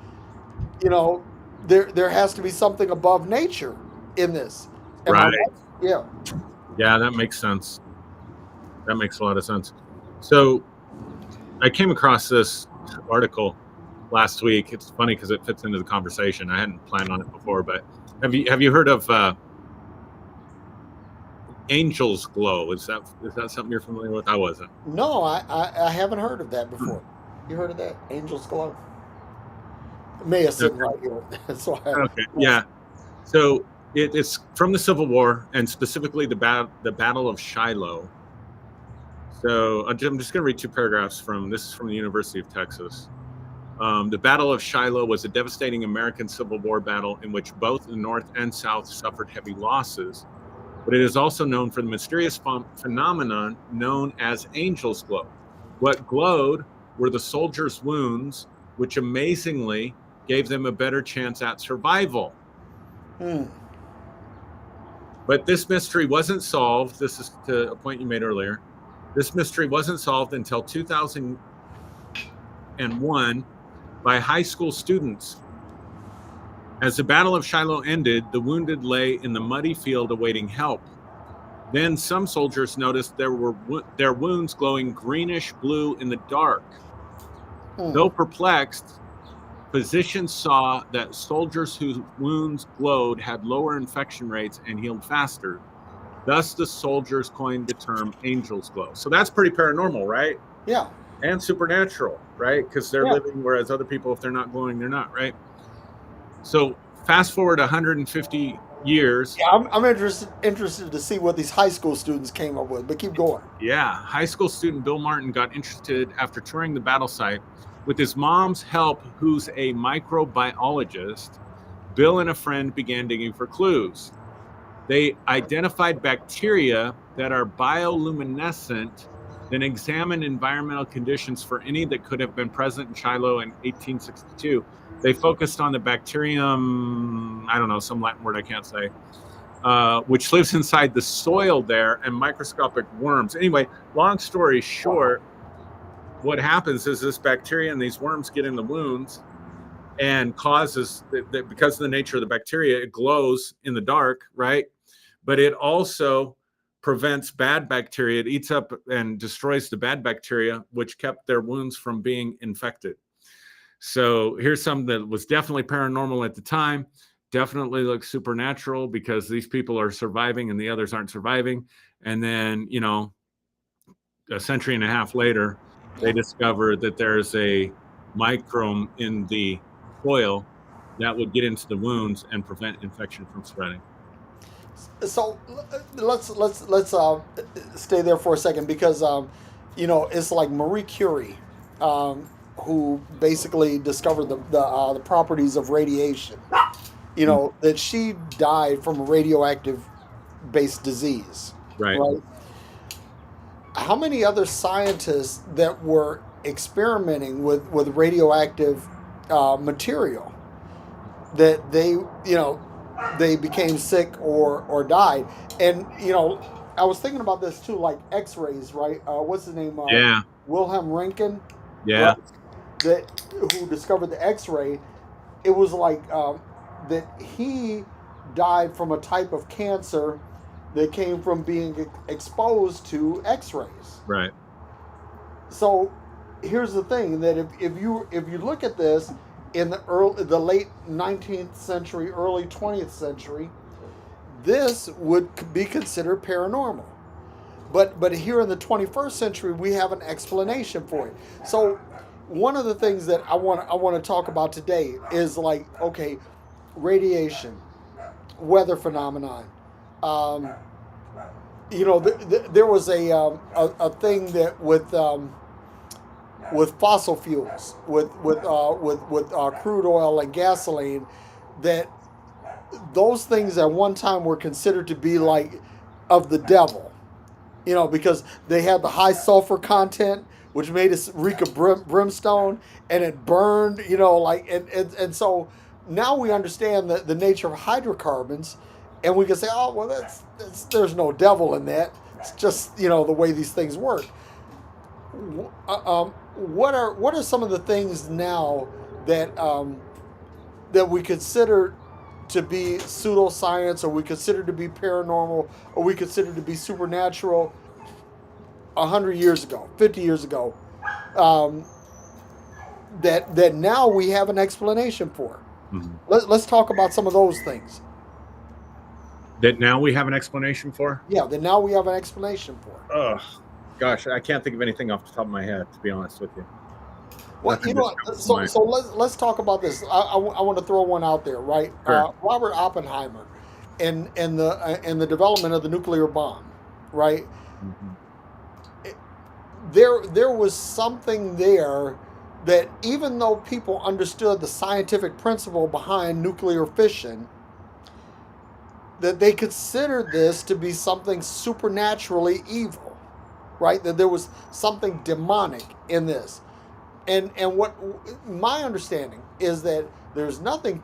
[SPEAKER 1] you know, there has to be something above nature in this. Am I
[SPEAKER 2] Right.
[SPEAKER 1] right? Yeah.
[SPEAKER 2] Yeah, that makes sense. That makes a lot of sense. So I came across this article last week. It's funny because it fits into the conversation. I hadn't planned on it before, but have you heard of Angel's Glow? Is that something you're familiar with? I wasn't.
[SPEAKER 1] No, I haven't heard of that before. You heard of that? Angel's Glow? May is sitting
[SPEAKER 2] Okay.
[SPEAKER 1] right here. That's why.
[SPEAKER 2] Okay. Yeah. So it's from the Civil War and specifically the Battle of Shiloh. So I'm just going to read two paragraphs from this is from the University of Texas. The Battle of Shiloh was a devastating American Civil War battle in which both the North and South suffered heavy losses, but it is also known for the mysterious phenomenon known as Angel's Glow. What glowed were the soldiers' wounds, which amazingly gave them a better chance at survival.
[SPEAKER 1] Hmm.
[SPEAKER 2] But this mystery wasn't solved. This is to a point you made earlier. This mystery wasn't solved until 2001 by high school students. As the Battle of Shiloh ended, the wounded lay in the muddy field awaiting help. Then some soldiers noticed their wounds glowing greenish blue in the dark.
[SPEAKER 1] Hmm.
[SPEAKER 2] Though perplexed, physicians saw that soldiers whose wounds glowed had lower infection rates and healed faster. Thus, the soldiers coined the term angel's glow. So that's pretty paranormal, right?
[SPEAKER 1] Yeah.
[SPEAKER 2] And supernatural, right? Because they're
[SPEAKER 1] Yeah.
[SPEAKER 2] living, whereas other people, if they're not glowing, they're not, right? So fast forward 150 years.
[SPEAKER 1] Yeah, I'm interested to see what these high school students came up with, but keep going.
[SPEAKER 2] Yeah, high school student Bill Martin got interested after touring the battle site. With his mom's help, who's a microbiologist, Bill and a friend began digging for clues. They identified bacteria that are bioluminescent, then examined environmental conditions for any that could have been present in Shiloh in 1862. They focused on the bacterium, I don't know, some Latin word I can't say, which lives inside the soil there, and microscopic worms. Anyway, long story short, what happens is this bacteria and these worms get in the wounds and causes that because of the nature of the bacteria, it glows in the dark, right? But it also prevents bad bacteria. It eats up and destroys the bad bacteria, which kept their wounds from being infected. So here's something that was definitely paranormal at the time. Definitely looks supernatural because these people are surviving and the others aren't surviving. And then, a century and a half later, they discovered that there's a microbe in the soil that would get into the wounds and prevent infection from spreading.
[SPEAKER 1] So let's stay there for a second because it's like Marie Curie, who basically discovered the properties of radiation. That she died from a radioactive based disease,
[SPEAKER 2] Right.
[SPEAKER 1] right? How many other scientists that were experimenting with radioactive material that they became sick or died? And I was thinking about this too, like X-rays, right? What's his name?
[SPEAKER 2] Yeah.
[SPEAKER 1] Wilhelm Röntgen,
[SPEAKER 2] Yeah.
[SPEAKER 1] right? Who discovered the X-ray. It was like that he died from a type of cancer that came from being exposed to X-rays.
[SPEAKER 2] Right.
[SPEAKER 1] So here's the thing, that if you look at this in the late 19th century, early 20th century, this would be considered paranormal. But here in the 21st century, we have an explanation for it. So one of the things that I want to talk about today is like, okay, radiation, weather phenomenon. There was a thing that with fossil fuels, with crude oil and gasoline, that those things at one time were considered to be like of the devil, because they had the high sulfur content, which made it reek of brimstone, and it burned, and so now we understand the nature of hydrocarbons, and we can say, oh well, there's no devil in that. It's just the way these things work. What are some of the things now that that we consider to be pseudoscience, or we consider to be paranormal, or we consider to be supernatural 100 years ago, 50 years ago, that now we have an explanation for?
[SPEAKER 2] Mhm.
[SPEAKER 1] Let's talk about some of those things.
[SPEAKER 2] That now we have an explanation for?
[SPEAKER 1] Yeah, that now we have an explanation for.
[SPEAKER 2] Ugh. Gosh, I can't think of anything off the top of my head, to be honest with you.
[SPEAKER 1] Well,
[SPEAKER 2] Nothing just comes to
[SPEAKER 1] so
[SPEAKER 2] mind.
[SPEAKER 1] let's talk about this. I want to throw one out there, right?
[SPEAKER 2] Sure.
[SPEAKER 1] Robert Oppenheimer, and the development of the nuclear bomb, right?
[SPEAKER 2] Mhm.
[SPEAKER 1] There was something there that, even though people understood the scientific principle behind nuclear fission, that they considered this to be something supernaturally evil, right? That there was something demonic in this. And what my understanding is, that there's nothing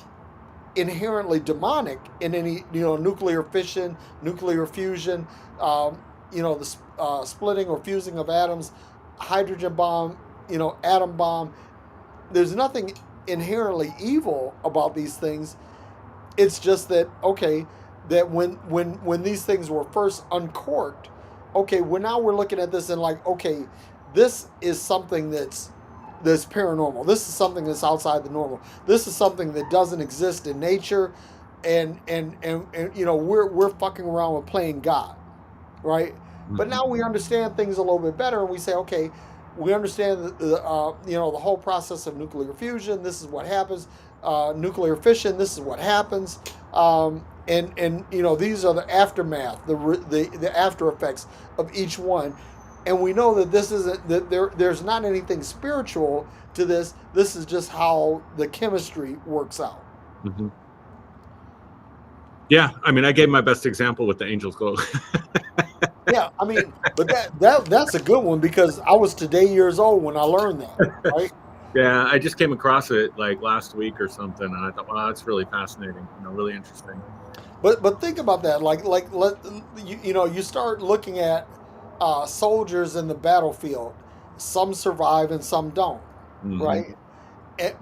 [SPEAKER 1] inherently demonic in any nuclear fission, nuclear fusion, the splitting or fusing of atoms, hydrogen bomb, atom bomb. There's nothing inherently evil about these things. It's just that, okay, that when these things were first uncorked, okay, now we're looking at this and like, okay, this is something that's paranormal. This is something that's outside the normal. This is something that doesn't exist in nature, and we're fucking around with playing God, right? But now we understand things a little bit better, and we say, okay, we understand the whole process of nuclear fusion. This is what happens. Nuclear fission. This is what happens. And these are the aftermath, the after effects of each one. And we know that this isn't, that there's not anything spiritual to this. This is just how the chemistry works out.
[SPEAKER 2] Mm-hmm. Yeah, I mean, I gave my best example with the angel's glow.
[SPEAKER 1] Yeah, I mean, but that's a good one, because I was today years old when I learned that, right?
[SPEAKER 2] Yeah, I just came across it like last week or something, and I thought, wow, that's really fascinating. Really interesting.
[SPEAKER 1] But think about that. You start looking at soldiers in the battlefield. Some survive and some don't,
[SPEAKER 2] Mhm.
[SPEAKER 1] right?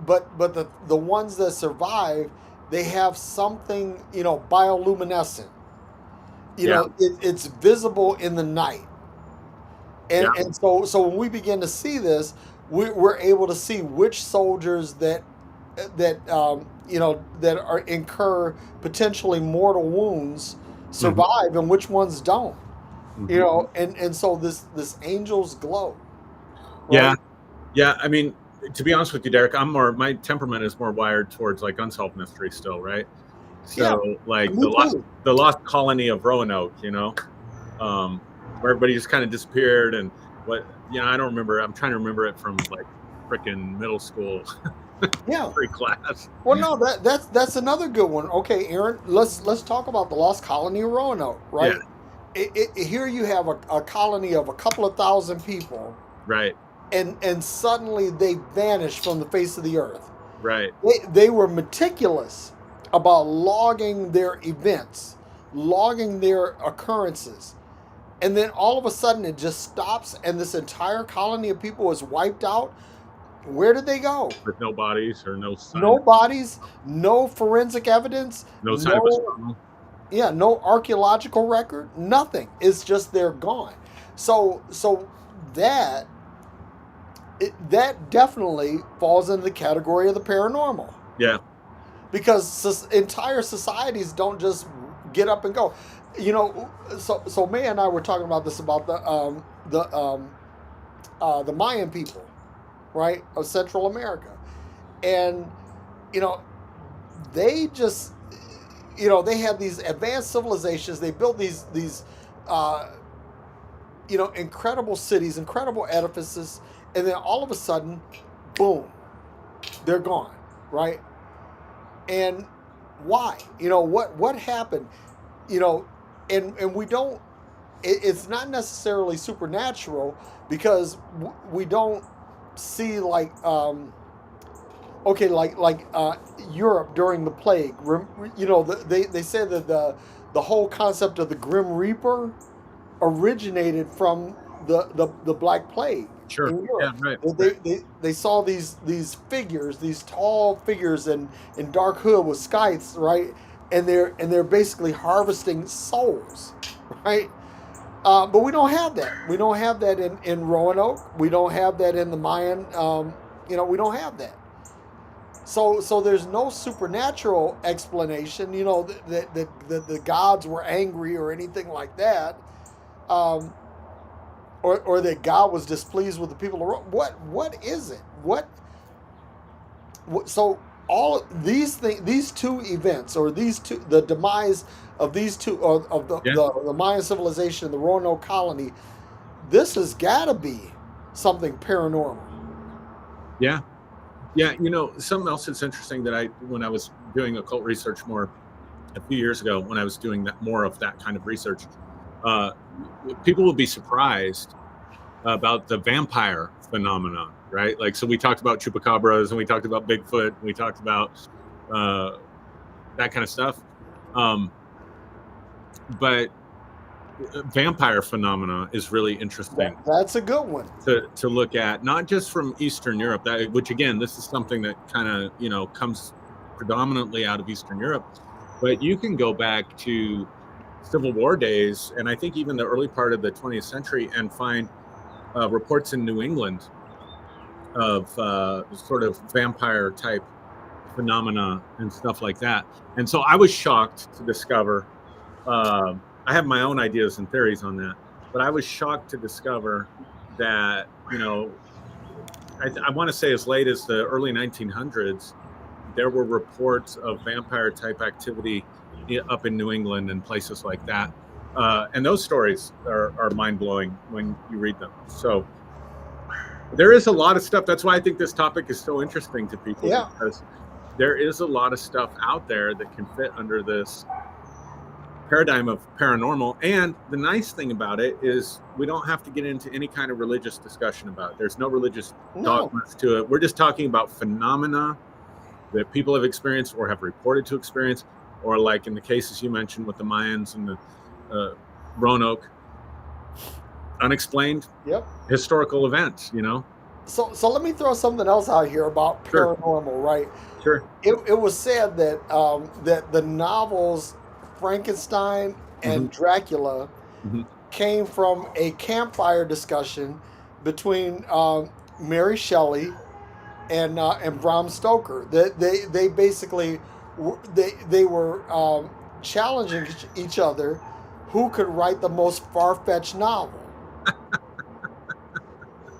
[SPEAKER 1] But the ones that survive, they have something bioluminescent. It's visible in the night, and
[SPEAKER 2] Yeah.
[SPEAKER 1] and so when we begin to see this, we're able to see which soldiers that are incur potentially mortal wounds survive, and which ones don't. you
[SPEAKER 2] Mhm.
[SPEAKER 1] know, and so this angel's glow, right?
[SPEAKER 2] Yeah, yeah. I mean, to be honest with you, Derek, my temperament is more wired towards like unsolved mystery still, right?
[SPEAKER 1] Yeah,
[SPEAKER 2] So like
[SPEAKER 1] me too.
[SPEAKER 2] the lost colony of Roanoke, where everybody just kind of disappeared, and I don't remember. I'm trying to remember it from like freaking middle school
[SPEAKER 1] Yeah.
[SPEAKER 2] history class.
[SPEAKER 1] Well, no, that's another good one. Okay, Aaron, let's talk about the lost colony of Roanoke,
[SPEAKER 2] Yeah,
[SPEAKER 1] right? Here you have a colony of a couple of thousand people,
[SPEAKER 2] right,
[SPEAKER 1] and suddenly they vanish from the face of the earth.
[SPEAKER 2] right,
[SPEAKER 1] They were meticulous about logging their events, logging their occurrences, and then all of a sudden it just stops, and this entire colony of people is wiped out. Where did they go?
[SPEAKER 2] with no bodies or no sign,
[SPEAKER 1] No bodies, no forensic evidence,
[SPEAKER 2] no sign of a
[SPEAKER 1] no,
[SPEAKER 2] struggle.
[SPEAKER 1] yeah, no archaeological record, nothing. It's just they're gone. So that that definitely falls into the category of the paranormal,
[SPEAKER 2] Yeah,
[SPEAKER 1] because entire societies don't just get up and go. You know, so May and I were talking about this about the Mayan people, right, of Central America, and you know they just, they had these advanced civilizations. They built these uh, incredible cities, incredible edifices, and then all of a sudden, boom, they're gone, right? And why? What happened? You know, and we don't. It's not necessarily supernatural, because we don't see like okay, Europe during the plague. They said that the whole concept of the Grim Reaper originated from the Black Plague
[SPEAKER 2] sure.
[SPEAKER 1] in
[SPEAKER 2] Yeah,
[SPEAKER 1] Europe.
[SPEAKER 2] right,
[SPEAKER 1] They,
[SPEAKER 2] right.
[SPEAKER 1] they saw these figures, these tall figures in dark hood with scythes, right? And they're basically harvesting souls, right? But we don't have that. We don't have that in Roanoke. We don't have that in the Mayan. We don't have that. So there's no supernatural explanation. That the gods were angry or anything like that. Um, or that God was displeased with the people around. What is it? So all these things, these two events, or these two, the demise of these two, of
[SPEAKER 2] Yeah,
[SPEAKER 1] the Mayan civilization, the Roanoke colony, this has got to be something paranormal.
[SPEAKER 2] yeah, yeah. Something else that's interesting that when I was doing occult research more a few years ago, when I was doing that more of that kind of research, uh, people will be surprised about the vampire phenomenon, right? Like, so we talked about chupacabras, and we talked about Bigfoot, and we talked about uh, that kind of stuff. But vampire phenomena is really interesting
[SPEAKER 1] That's a good one.
[SPEAKER 2] to look at, not just from Eastern Europe, which again, this is something that kind of, comes predominantly out of Eastern Europe, but you can go back to Civil War days, and I think even the early part of the 20th century, and find reports in New England of sort of vampire type phenomena and stuff like that. And so I was shocked to discover, I have my own ideas and theories on that, but I was shocked to discover that, I want to say as late as the early 1900s, there were reports of vampire type activity up in New England and places like that. And those stories are mind blowing when you read them. So there is a lot of stuff. That's why I think this topic is so interesting to people,
[SPEAKER 1] Yeah.
[SPEAKER 2] because there is a lot of stuff out there that can fit under this paradigm of paranormal. And the nice thing about it is we don't have to get into any kind of religious discussion about it. There's no religious
[SPEAKER 1] No.
[SPEAKER 2] dogmas to it. We're just talking about phenomena that people have experienced or have reported to experience, or like in the cases you mentioned with the Mayans and the Roanoke, unexplained
[SPEAKER 1] Yep.
[SPEAKER 2] historical events,
[SPEAKER 1] So let me throw something else out here about
[SPEAKER 2] Sure,
[SPEAKER 1] paranormal, right?
[SPEAKER 2] sure.
[SPEAKER 1] It was said that the novels Frankenstein
[SPEAKER 2] Hmm.
[SPEAKER 1] and Dracula
[SPEAKER 2] Hmm.
[SPEAKER 1] came from a campfire discussion between Mary Shelley and Bram Stoker. That they basically they were challenging each other, who could write the most far-fetched novel.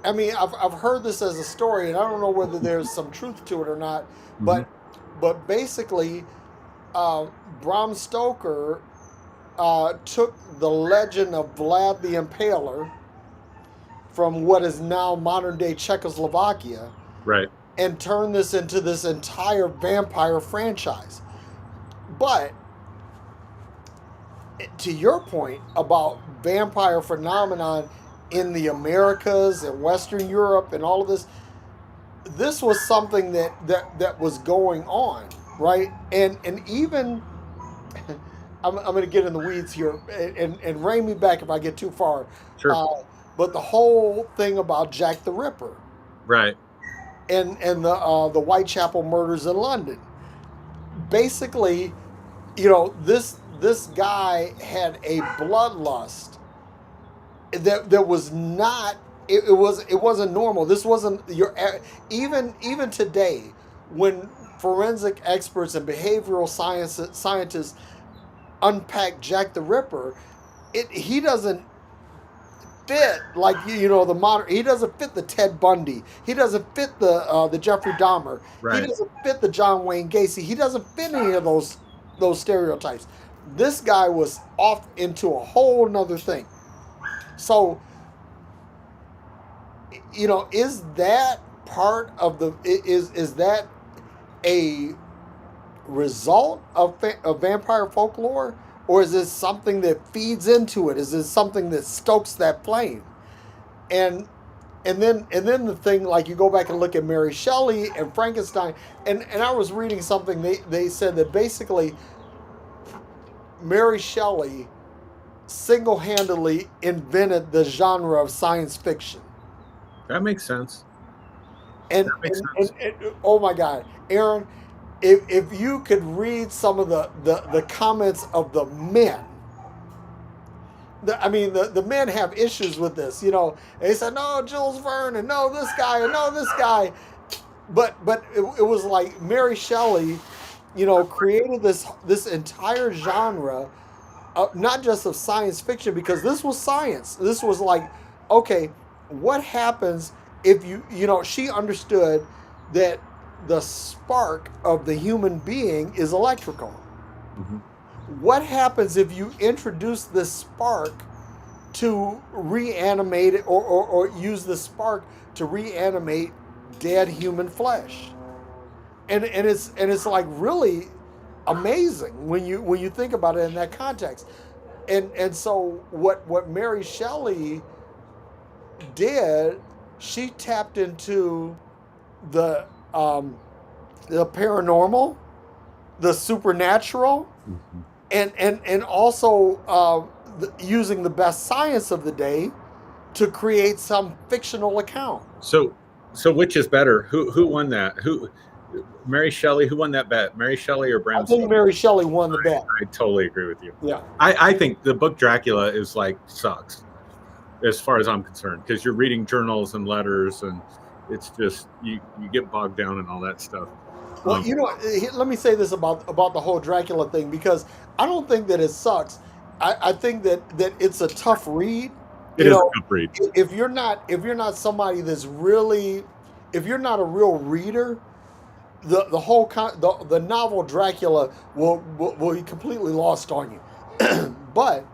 [SPEAKER 1] I mean, I've heard this as a story, and I don't know whether there's some truth to it or not,
[SPEAKER 2] Mhm.
[SPEAKER 1] but basically, uh, Bram Stoker took the legend of Vlad the Impaler from what is now modern day Czechoslovakia
[SPEAKER 2] Right.
[SPEAKER 1] and turned this into this entire vampire franchise. But to your point about vampire phenomenon in the Americas and Western Europe and all of this, this was something that was going on, right? And even I'm going to get in the weeds here and rein me back if I get too far.
[SPEAKER 2] Sure.
[SPEAKER 1] Uh, but the whole thing about Jack the Ripper
[SPEAKER 2] Right.
[SPEAKER 1] and the Whitechapel murders in London, basically, this guy had a bloodlust that was not it wasn't normal. This wasn't your even today when forensic experts and behavioral scientists unpack Jack the Ripper, he doesn't fit like the modern. He doesn't fit the Ted Bundy. He doesn't fit the Jeffrey Dahmer. He
[SPEAKER 2] Right.
[SPEAKER 1] doesn't fit the John Wayne Gacy. He doesn't fit any of those stereotypes. This guy was off into a whole nother thing. So, is that part of is that a result of vampire folklore, or is this something that feeds into it? Is this something that stokes that flame? And and then the thing, like, you go back and look at Mary Shelley and Frankenstein, and I was reading something, they said that basically Mary Shelley single-handedly invented the genre of science fiction.
[SPEAKER 2] That makes sense.
[SPEAKER 1] And,
[SPEAKER 2] That makes
[SPEAKER 1] and,
[SPEAKER 2] sense.
[SPEAKER 1] oh my God, Aaron, if you could read some of the comments of the men, the men have issues with this. They said, no, Jules Verne, and no, this guy, and no, this guy. But it was like Mary Shelley, created this entire genre, not just of science fiction, because this was science. This was like, okay, what happens if she understood that the spark of the human being is electrical.
[SPEAKER 2] Mhm.
[SPEAKER 1] What happens if you introduce this spark to reanimate it, or use the spark to reanimate dead human flesh? And it's like really amazing when you think about it in that context. And so what Mary Shelley did, she tapped into the the paranormal, the supernatural,
[SPEAKER 2] Mhm.
[SPEAKER 1] and also using the best science of the day to create some fictional account.
[SPEAKER 2] So which is better? Who won that? Mary Shelley? Who won that bet? Mary Shelley or
[SPEAKER 1] I
[SPEAKER 2] Bram
[SPEAKER 1] think
[SPEAKER 2] Stoker?
[SPEAKER 1] Mary Shelley won the bet.
[SPEAKER 2] I totally agree with you.
[SPEAKER 1] Yeah.
[SPEAKER 2] I think the book Dracula is like sucks as far as I'm concerned, because you're reading journals and letters, and it's just you get bogged down in all that stuff.
[SPEAKER 1] Well, let me say this about the whole Dracula thing, because I don't think that it sucks. I think that it's a tough read.
[SPEAKER 2] It is a tough read.
[SPEAKER 1] If you're not somebody that's really, if you're not a real reader, the whole the novel Dracula will be completely lost on you. But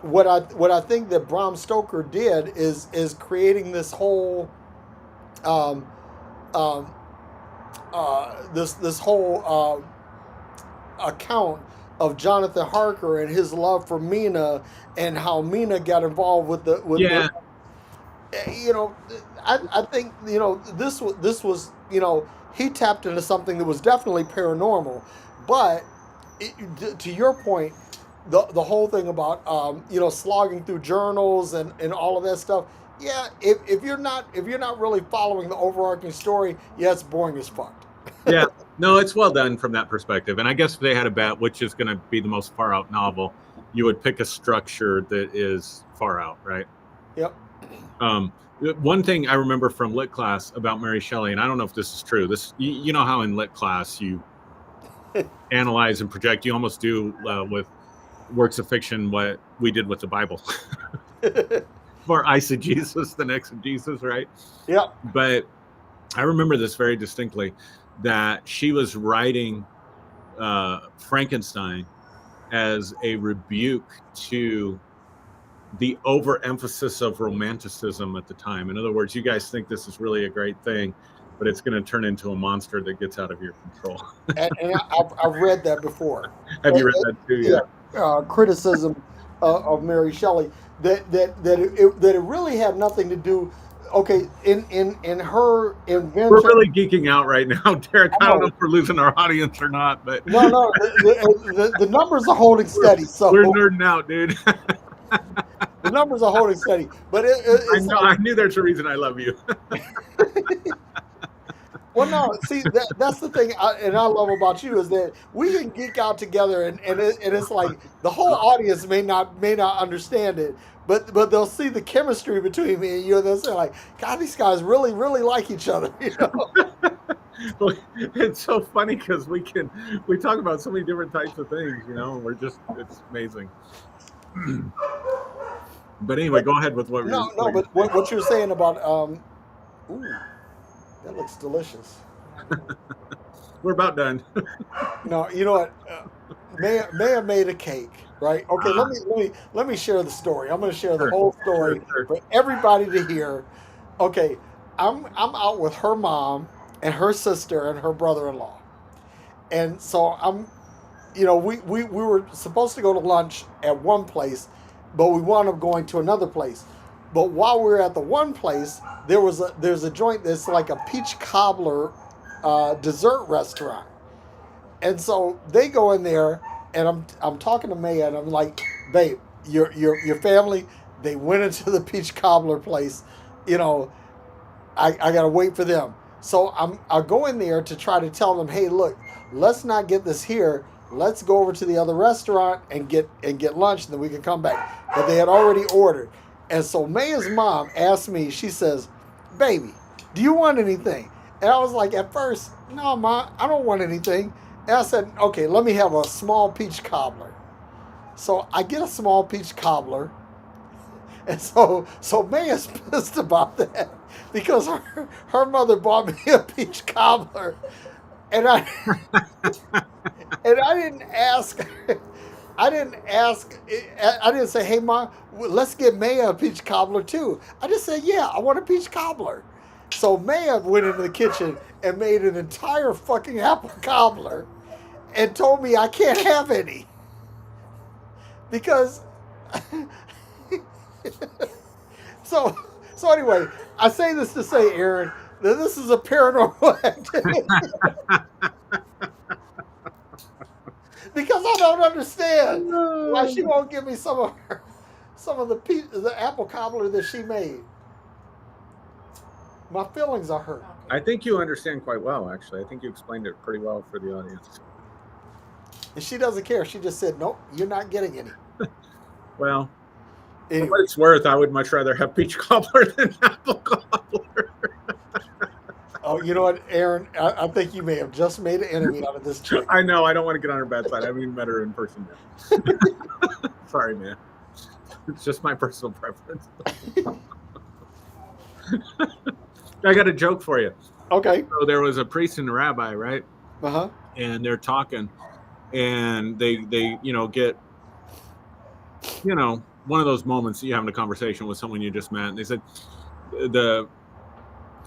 [SPEAKER 1] what I think that Bram Stoker did is creating this whole um, um, this whole account of Jonathan Harker and his love for Mina, and how Mina got involved
[SPEAKER 2] Yeah.
[SPEAKER 1] you know I think this was he tapped into something that was definitely paranormal. But to your point, the whole thing about slogging through journals and all of that stuff, yeah, if you're not really following the overarching story, yeah, it's boring as fuck.
[SPEAKER 2] Yeah. No, it's well done from that perspective. And I guess if they had a bet which is going to be the most far out novel, you would pick a structure that is far out, right?
[SPEAKER 1] Yep.
[SPEAKER 2] One thing I remember from lit class about Mary Shelley, and I don't know if this is true. You know how in lit class you analyze and project. You almost do with works of fiction what we did with the Bible. For eisegesis, the exegesis, right?
[SPEAKER 1] Yep.
[SPEAKER 2] But I remember this very distinctly, that she was writing Frankenstein as a rebuke to the overemphasis of romanticism at the time. In other words, you guys think this is really a great thing, but it's going to turn into a monster that gets out of your control.
[SPEAKER 1] And I've read that before.
[SPEAKER 2] Have you read that too?
[SPEAKER 1] Yeah. Criticism of Mary Shelley that it really had nothing to do. Okay, in her invention.
[SPEAKER 2] We're really geeking out right now, Derrick. I don't know if we're losing our audience or not, but
[SPEAKER 1] no, the numbers are holding steady. So
[SPEAKER 2] we're nerding out, dude.
[SPEAKER 1] The numbers are holding steady, but
[SPEAKER 2] I knew there's a reason I love you.
[SPEAKER 1] Well, no, see, that's the thing, I love about you is that we can geek out together, and it's like the whole audience may not understand it, but they'll see the chemistry between me and you, and they'll say like, God, these guys really like each other, you know.
[SPEAKER 2] Well, it's so funny because we talk about so many different types of things, you know. It's amazing. But anyway, go ahead with what.
[SPEAKER 1] But what you were saying about ooh. That looks delicious.
[SPEAKER 2] We're about done.
[SPEAKER 1] No, you know what? Maya made a cake, right? Okay, let me share the story. I'm going to share the whole story for everybody to hear. Okay, I'm out with her mom and her sister and her brother-in-law, and so we were supposed to go to lunch at one place, but we wound up going to another place. But while we were at the one place, there's a joint that's like a peach cobbler dessert restaurant, and so they go in there, and I'm talking to Maya, and I'm like, babe, your family, they went into the peach cobbler place, you know, I gotta wait for them. So I go in there to try to tell them, hey, look, let's not get this here. Let's go over to the other restaurant and get lunch, and then we can come back. But they had already ordered. And so Maya's mom asked me, she says, baby, do you want anything? And I was like, at first, no, Ma, I don't want anything. And I said, okay, let me have a small peach cobbler. So I get a small peach cobbler. And so Maya's pissed about that because her mother bought me a peach cobbler. And I didn't ask. I didn't say, hey, Ma, let's get Maya a peach cobbler too. I just said, yeah, I want a peach cobbler. So Maya went into the kitchen and made an entire fucking apple cobbler and told me I can't have any. Because, so anyway, I say this to say, Aaron, that this is a paranormal activity. Because I don't understand why she won't give me some of the apple cobbler that she made. My feelings are hurt.
[SPEAKER 2] I think you understand quite well, actually. I think you explained it pretty well for the audience.
[SPEAKER 1] And she doesn't care. She just said, nope, you're not getting any.
[SPEAKER 2] Well, anyway. For what it's worth, I would much rather have peach cobbler than apple cobbler.
[SPEAKER 1] Oh, you know what, Aaron? I think you may have just made an enemy out of this chick.
[SPEAKER 2] I know. I don't want to get on her bad side. I haven't even met her in person yet. Sorry, man. It's just my personal preference. I got a joke for you.
[SPEAKER 1] Okay.
[SPEAKER 2] So there was a priest and a rabbi, right?
[SPEAKER 1] Uh-huh.
[SPEAKER 2] And they're talking, and they get, one of those moments that you're having a conversation with someone you just met. And they said, the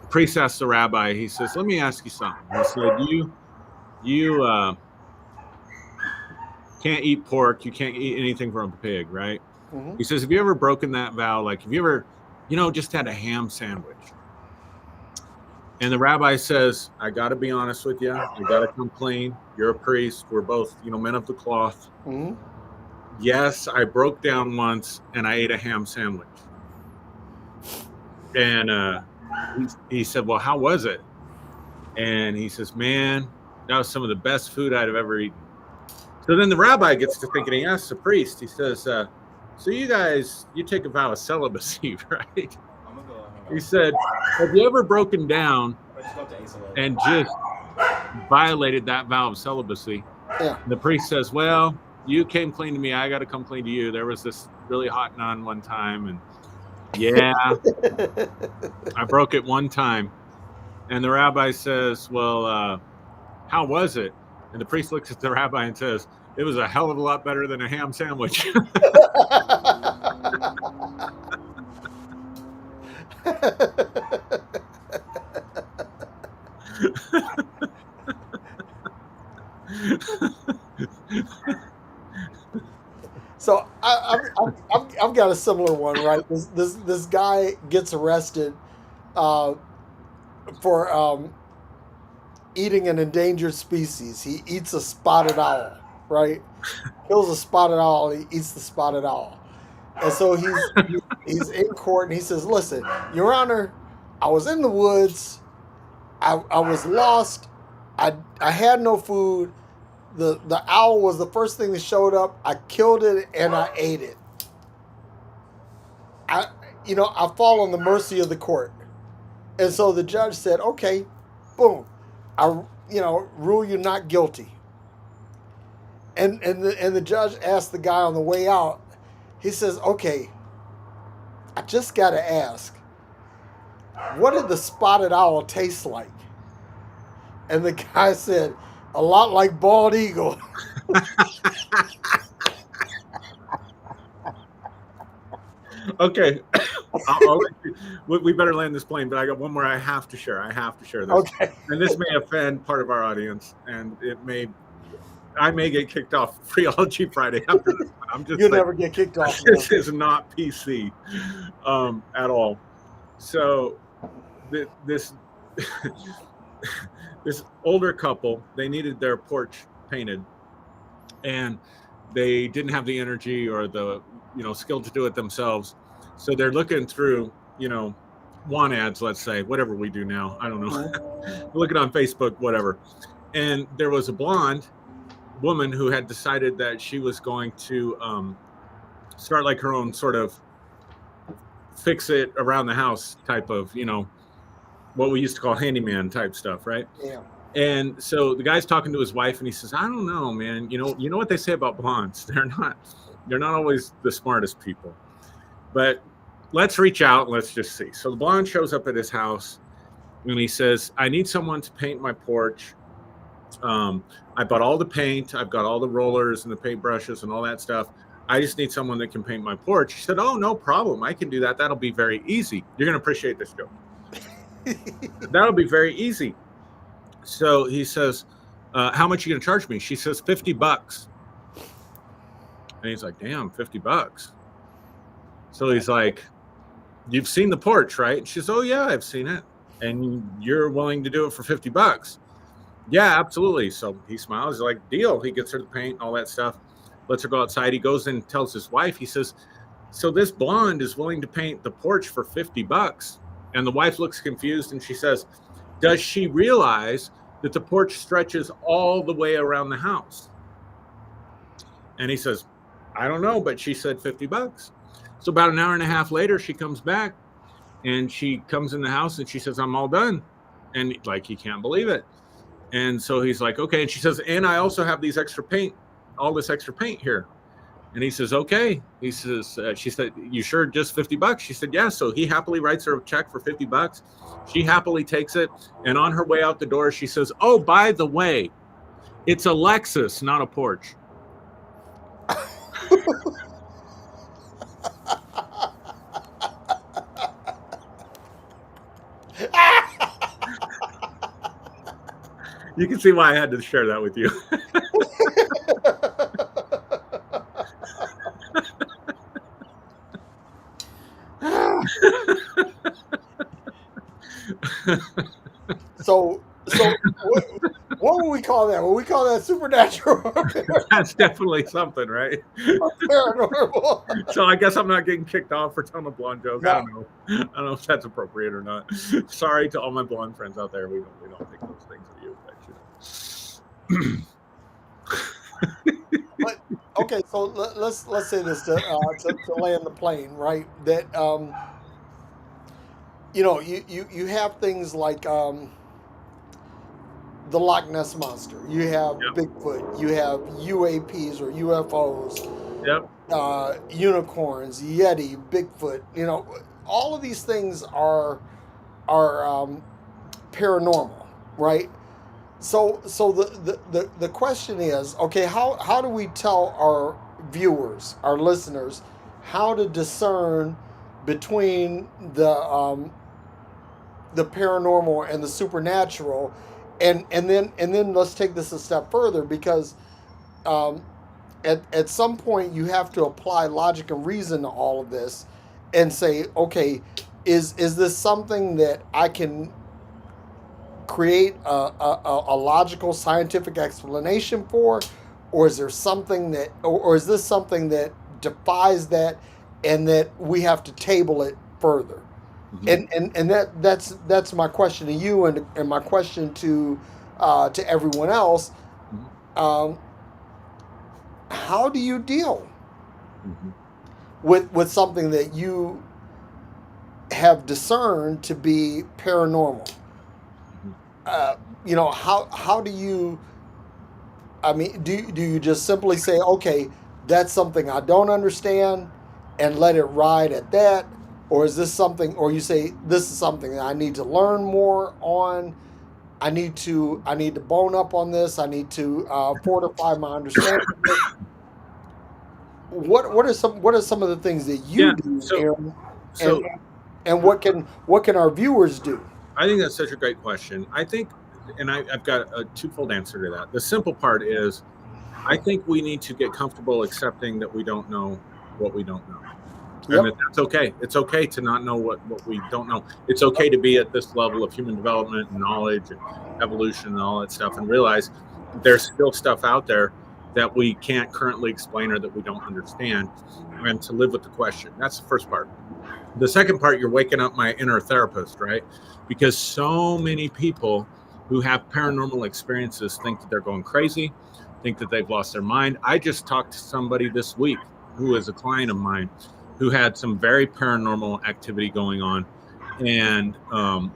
[SPEAKER 2] priest asked the rabbi, he says, let me ask you something. He said, you can't eat pork. You can't eat anything from a pig, right? Mm-hmm. He says, have you ever broken that vow? Like, have you ever, just had a ham sandwich? And the rabbi says, I got to be honest with you. I got to come clean. You're a priest. We're both, men of the cloth. Mm-hmm. Yes, I broke down once and I ate a ham sandwich. And he said, well, how was it? And he says, man, that was some of the best food I'd have ever eaten. So then the rabbi gets to thinking, he asks the priest, he says, so you guys, you take a vow of celibacy, right? He said, have you ever broken down and just violated that vow of celibacy?
[SPEAKER 1] Yeah.
[SPEAKER 2] And the priest says, well, you came clean to me, I got to come clean to you. There was this really hot nun one time, and yeah, I broke it one time. And the rabbi says, well, how was it? And the priest looks at the rabbi and says, it was a hell of a lot better than a ham sandwich.
[SPEAKER 1] So I've got a similar one, right? This guy gets arrested uh, for eating an endangered species. He eats a spotted owl, right? Kills a spotted owl. He eats the spotted owl, and so he's in court and he says, "Listen, Your Honor, I was in the woods. I was lost. I had no food. The owl was the first thing that showed up. I killed it and I ate it. I fall on the mercy of the court." And so the judge said, "Okay, boom, I rule you not guilty." And the judge asked the guy on the way out. He says, "Okay, I just got to ask, what did the spotted owl taste like?" And the guy said, "A lot like bald eagle."
[SPEAKER 2] Okay. We better land this plane, but I got one more I have to share. I have to share this.
[SPEAKER 1] Okay.
[SPEAKER 2] And this may offend part of our audience, and I may get kicked off Freeology Friday after this. I'm just
[SPEAKER 1] You'll never get kicked off.
[SPEAKER 2] This is not PC at all. So this this older couple, they needed their porch painted, and they didn't have the energy or the skill to do it themselves. So they're looking through want ads, let's say, whatever we do now. I don't know. Looking on Facebook, whatever. And there was a blonde woman who had decided that she was going to start like her own sort of fix it around the house type of, what we used to call handyman type stuff, right?
[SPEAKER 1] Yeah.
[SPEAKER 2] And so the guy's talking to his wife, and he says, "I don't know, man. You know what they say about blondes? They're not always the smartest people. But let's reach out and let's just see." So the blonde shows up at his house, and he says, "I need someone to paint my porch. I bought all the paint. I've got all the rollers and the paintbrushes and all that stuff. I just need someone that can paint my porch." He said, "Oh, no problem. I can do that. That'll be very easy. You're going to appreciate this joke. That'll be very easy." So he says, "How much are you going to charge me?" She says, $50. And he's like, "Damn, $50." So he's like, "You've seen the porch, right?" And she says, "Oh yeah, I've seen it. And you're willing to do it for $50? "Yeah, absolutely." So he smiles. He's like, "Deal." He gets her the paint, all that stuff. Lets her go outside. He goes in and tells his wife, he says, "So this blonde is willing to paint the porch for $50. And the wife looks confused, and she says, "Does she realize that the porch stretches all the way around the house?" And he says, "I don't know, but she said $50. So about an hour and a half later, she comes back, and she comes in the house, and she says, "I'm all done." And like, he can't believe it. And so he's like, "Okay." And she says, "And I also have these extra paint, all this extra paint here." And he says, "Okay." He says, she said, "You sure just $50? She said, "Yeah." So he happily writes her a check for $50. She happily takes it. And on her way out the door, she says, "Oh, by the way, it's a Lexus, not a Porsche." You can see why I had to share that with you.
[SPEAKER 1] So what would we call that? Would we call that supernatural?
[SPEAKER 2] That's definitely something, right?
[SPEAKER 1] Paranormal.
[SPEAKER 2] So I guess I'm not getting kicked off for telling a blonde joke.
[SPEAKER 1] No.
[SPEAKER 2] I don't know if that's appropriate or not. Sorry to all my blonde friends out there. We don't think those things of you,
[SPEAKER 1] But okay, so let's say this to land the plane, right? That you have things like the Loch Ness monster, you have
[SPEAKER 2] Yep.
[SPEAKER 1] Bigfoot, you have UAPs or UFOs,
[SPEAKER 2] Yep.
[SPEAKER 1] unicorns, Yeti, Bigfoot. All of these things are paranormal, right? So the question is, okay, how do we tell our viewers, our listeners, how to discern between the paranormal and the supernatural, and then let's take this a step further, because um, at some point you have to apply logic and reason to all of this, and say, okay, is this something that I can create a logical scientific explanation for, or is there something that, or is this something that defies that, and that we have to table it further?
[SPEAKER 2] Hmm.
[SPEAKER 1] And that's my question to you, and my question to everyone else.
[SPEAKER 2] Hmm.
[SPEAKER 1] um, how do you deal
[SPEAKER 2] Hmm.
[SPEAKER 1] with something that you have discerned to be paranormal?
[SPEAKER 2] Hmm.
[SPEAKER 1] uh, how do you, I mean, do you just simply say, okay, that's something I don't understand, and let it ride at that? Or is this something, or you say, this is something that I need to learn more on? I need to bone up on this. I need to fortify my understanding of this. What are some of the things that you
[SPEAKER 2] Yeah.
[SPEAKER 1] do,
[SPEAKER 2] So,
[SPEAKER 1] Aaron, and
[SPEAKER 2] so
[SPEAKER 1] and what can our viewers do?
[SPEAKER 2] I think that's such a great question. I think, and I've got a twofold answer to that. The simple part is, I think we need to get comfortable accepting that we don't know what we don't know. And
[SPEAKER 1] Yep.
[SPEAKER 2] that's okay. It's okay to not know what we don't know. It's
[SPEAKER 1] Yep.
[SPEAKER 2] okay to be at this level of human development and knowledge and evolution and all that stuff, and realize there's still stuff out there that we can't currently explain or that we don't understand, and to live with the question. That's the first part. The second part, you're waking up my inner therapist, right? Because so many people who have paranormal experiences think that they're going crazy, think that they've lost their mind. I just talked to somebody this week who is a client of mine who had some very paranormal activity going on, and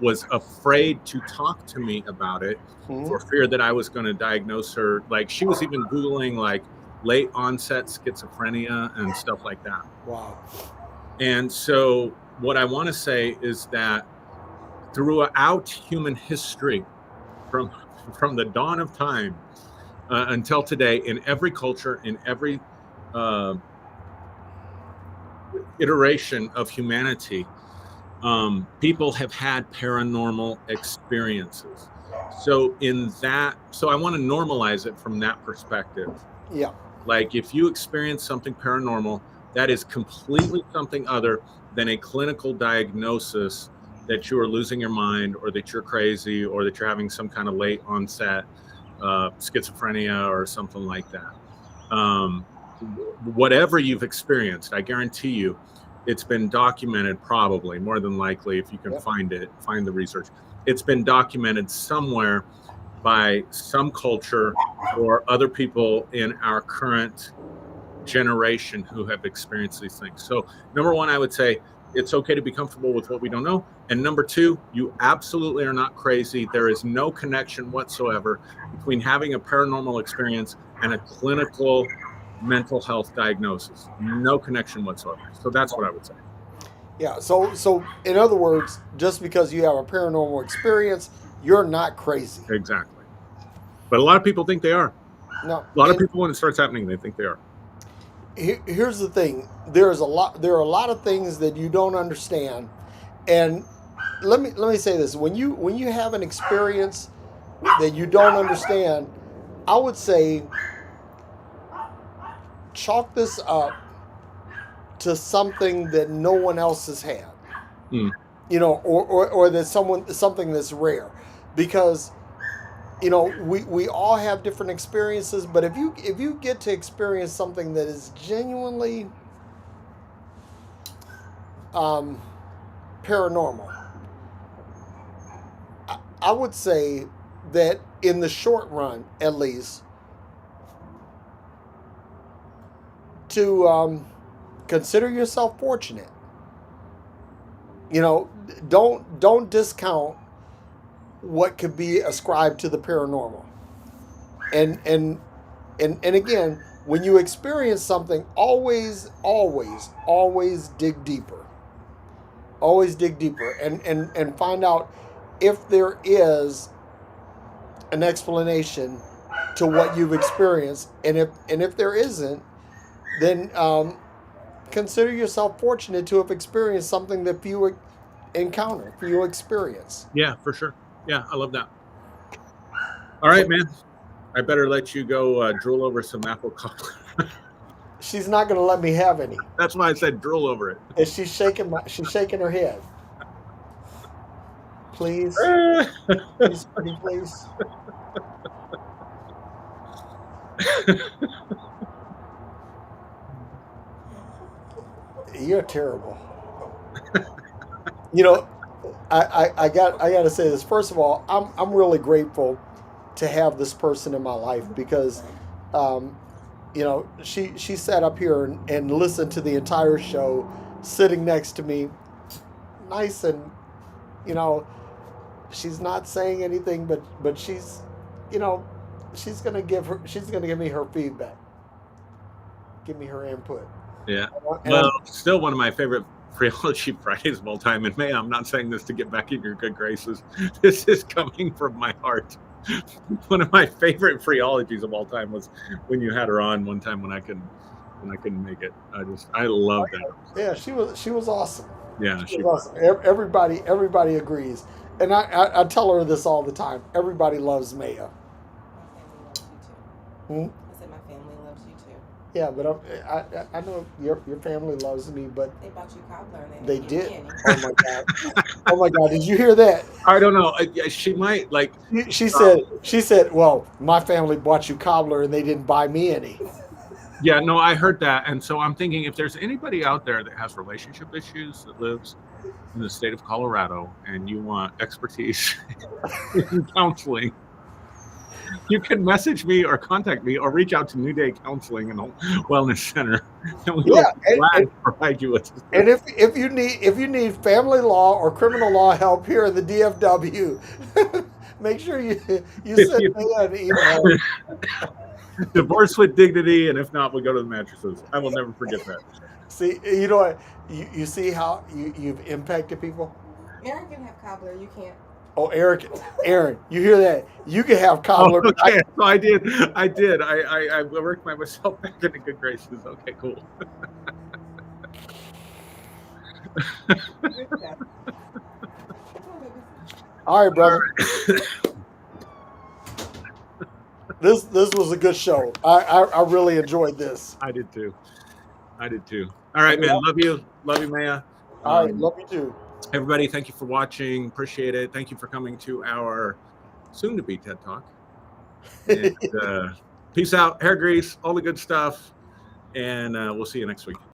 [SPEAKER 2] was afraid to talk to me about it
[SPEAKER 1] Hmm.
[SPEAKER 2] for fear that I was going to diagnose her. Like, she was even Googling like late onset schizophrenia and stuff like that.
[SPEAKER 1] Wow.
[SPEAKER 2] And so, what I want to say is that throughout human history, from from the dawn of time until today, in every culture, in every uh, iteration of humanity, people have had paranormal experiences. So, I want to normalize it from that perspective.
[SPEAKER 1] Yeah.
[SPEAKER 2] Like, if you experience something paranormal, that is completely something other than a clinical diagnosis that you are losing your mind, or that you're crazy, or that you're having some kind of late onset schizophrenia or something like that. Um, Whatever you've experienced, I guarantee you, it's been documented, probably more than likely, if you can
[SPEAKER 1] Yep.
[SPEAKER 2] find it, find the research. It's been documented somewhere by some culture or other people in our current generation who have experienced these things. So, number one, I would say it's okay to be comfortable with what we don't know. And number two, you absolutely are not crazy. There is no connection whatsoever between having a paranormal experience and a clinical mental health diagnosis. No connection whatsoever. So, that's what I would say.
[SPEAKER 1] Yeah. So in other words, just because you have a paranormal experience, you're not crazy.
[SPEAKER 2] Exactly. But a lot of people think they are.
[SPEAKER 1] No.
[SPEAKER 2] A lot of
[SPEAKER 1] And
[SPEAKER 2] people, when it starts happening, they think they are.
[SPEAKER 1] here's the thing: there are a lot of things that you don't understand, and let me say this: when you have an experience that you don't understand, I would say chalk this up to something that no one else has had.
[SPEAKER 2] Mm.
[SPEAKER 1] Or that something that's rare, because we all have different experiences, but if you get to experience something that is genuinely um, paranormal, I would say that in the short run, at least, to consider yourself fortunate. Don't discount what could be ascribed to the paranormal. And again, when you experience something, always dig deeper. Always dig deeper and find out if there is an explanation to what you've experienced. And if there isn't, then consider yourself fortunate to have experienced something that few encounter, few experience.
[SPEAKER 2] Yeah, for sure. Yeah, I love that. All right, man. I better let you go drool over some apple cobbler.
[SPEAKER 1] She's not going to let me have any.
[SPEAKER 2] That's why I said drool over it.
[SPEAKER 1] And she's shaking her head. Please, please, pretty please. You're terrible. You know, I got to say this. First of all, I'm really grateful to have this person in my life because, um, she sat up here and listened to the entire show, sitting next to me, nice, and you know she's not saying anything, but she's, you know, she's gonna give me her feedback, give me her input.
[SPEAKER 2] Yeah.
[SPEAKER 1] And
[SPEAKER 2] Well, still one of my favorite Phreology Fridays of all time. And May, I'm not saying this to get back in your good graces. This is coming from my heart. One of my favorite phreologies of all time was when you had her on one time when I couldn't make it. I love that.
[SPEAKER 1] yeah, she was awesome.
[SPEAKER 2] Yeah,
[SPEAKER 1] She was awesome. Everybody agrees, and I tell her this all the time. Everybody loves Maya. Hmm?
[SPEAKER 3] I said my family loves you too.
[SPEAKER 1] Yeah, but I know your family loves me, but
[SPEAKER 3] They bought you cobbler. And
[SPEAKER 1] they
[SPEAKER 3] didn't give
[SPEAKER 1] did.
[SPEAKER 3] you any.
[SPEAKER 1] Oh my god! Oh my god! Did you hear that?
[SPEAKER 2] I don't know. She might like.
[SPEAKER 1] She said, "Well, my family bought you cobbler, and they didn't buy me any."
[SPEAKER 2] Yeah, no, I heard that, and so I'm thinking if there's anybody out there that has relationship issues that lives in the state of Colorado, and you want expertise in counseling, you can message me or contact me or reach out to New Day Counseling and Wellness Center, and we will gladly provide you with.
[SPEAKER 1] And if you need family law or criminal law help here in the DFW, make sure you send me an email.
[SPEAKER 2] Divorce with dignity, and if not, we go to the mattresses. I will never forget that.
[SPEAKER 1] See, you know what? You see how you've impacted people?
[SPEAKER 3] Aaron can have cobbler. You can't.
[SPEAKER 1] Oh, Aaron, you hear that? You can have cobbler.
[SPEAKER 2] Oh, okay, so I did. I worked myself back into good graces. Okay, cool.
[SPEAKER 1] All right, brother. This was a good show. I really enjoyed this.
[SPEAKER 2] I did too. All right, man. Love you, Maya.
[SPEAKER 1] All right, love you too.
[SPEAKER 2] Everybody, thank you for watching. Appreciate it. Thank you for coming to our soon-to-be TED Talk. And, peace out, hair grease, all the good stuff, and we'll see you next week.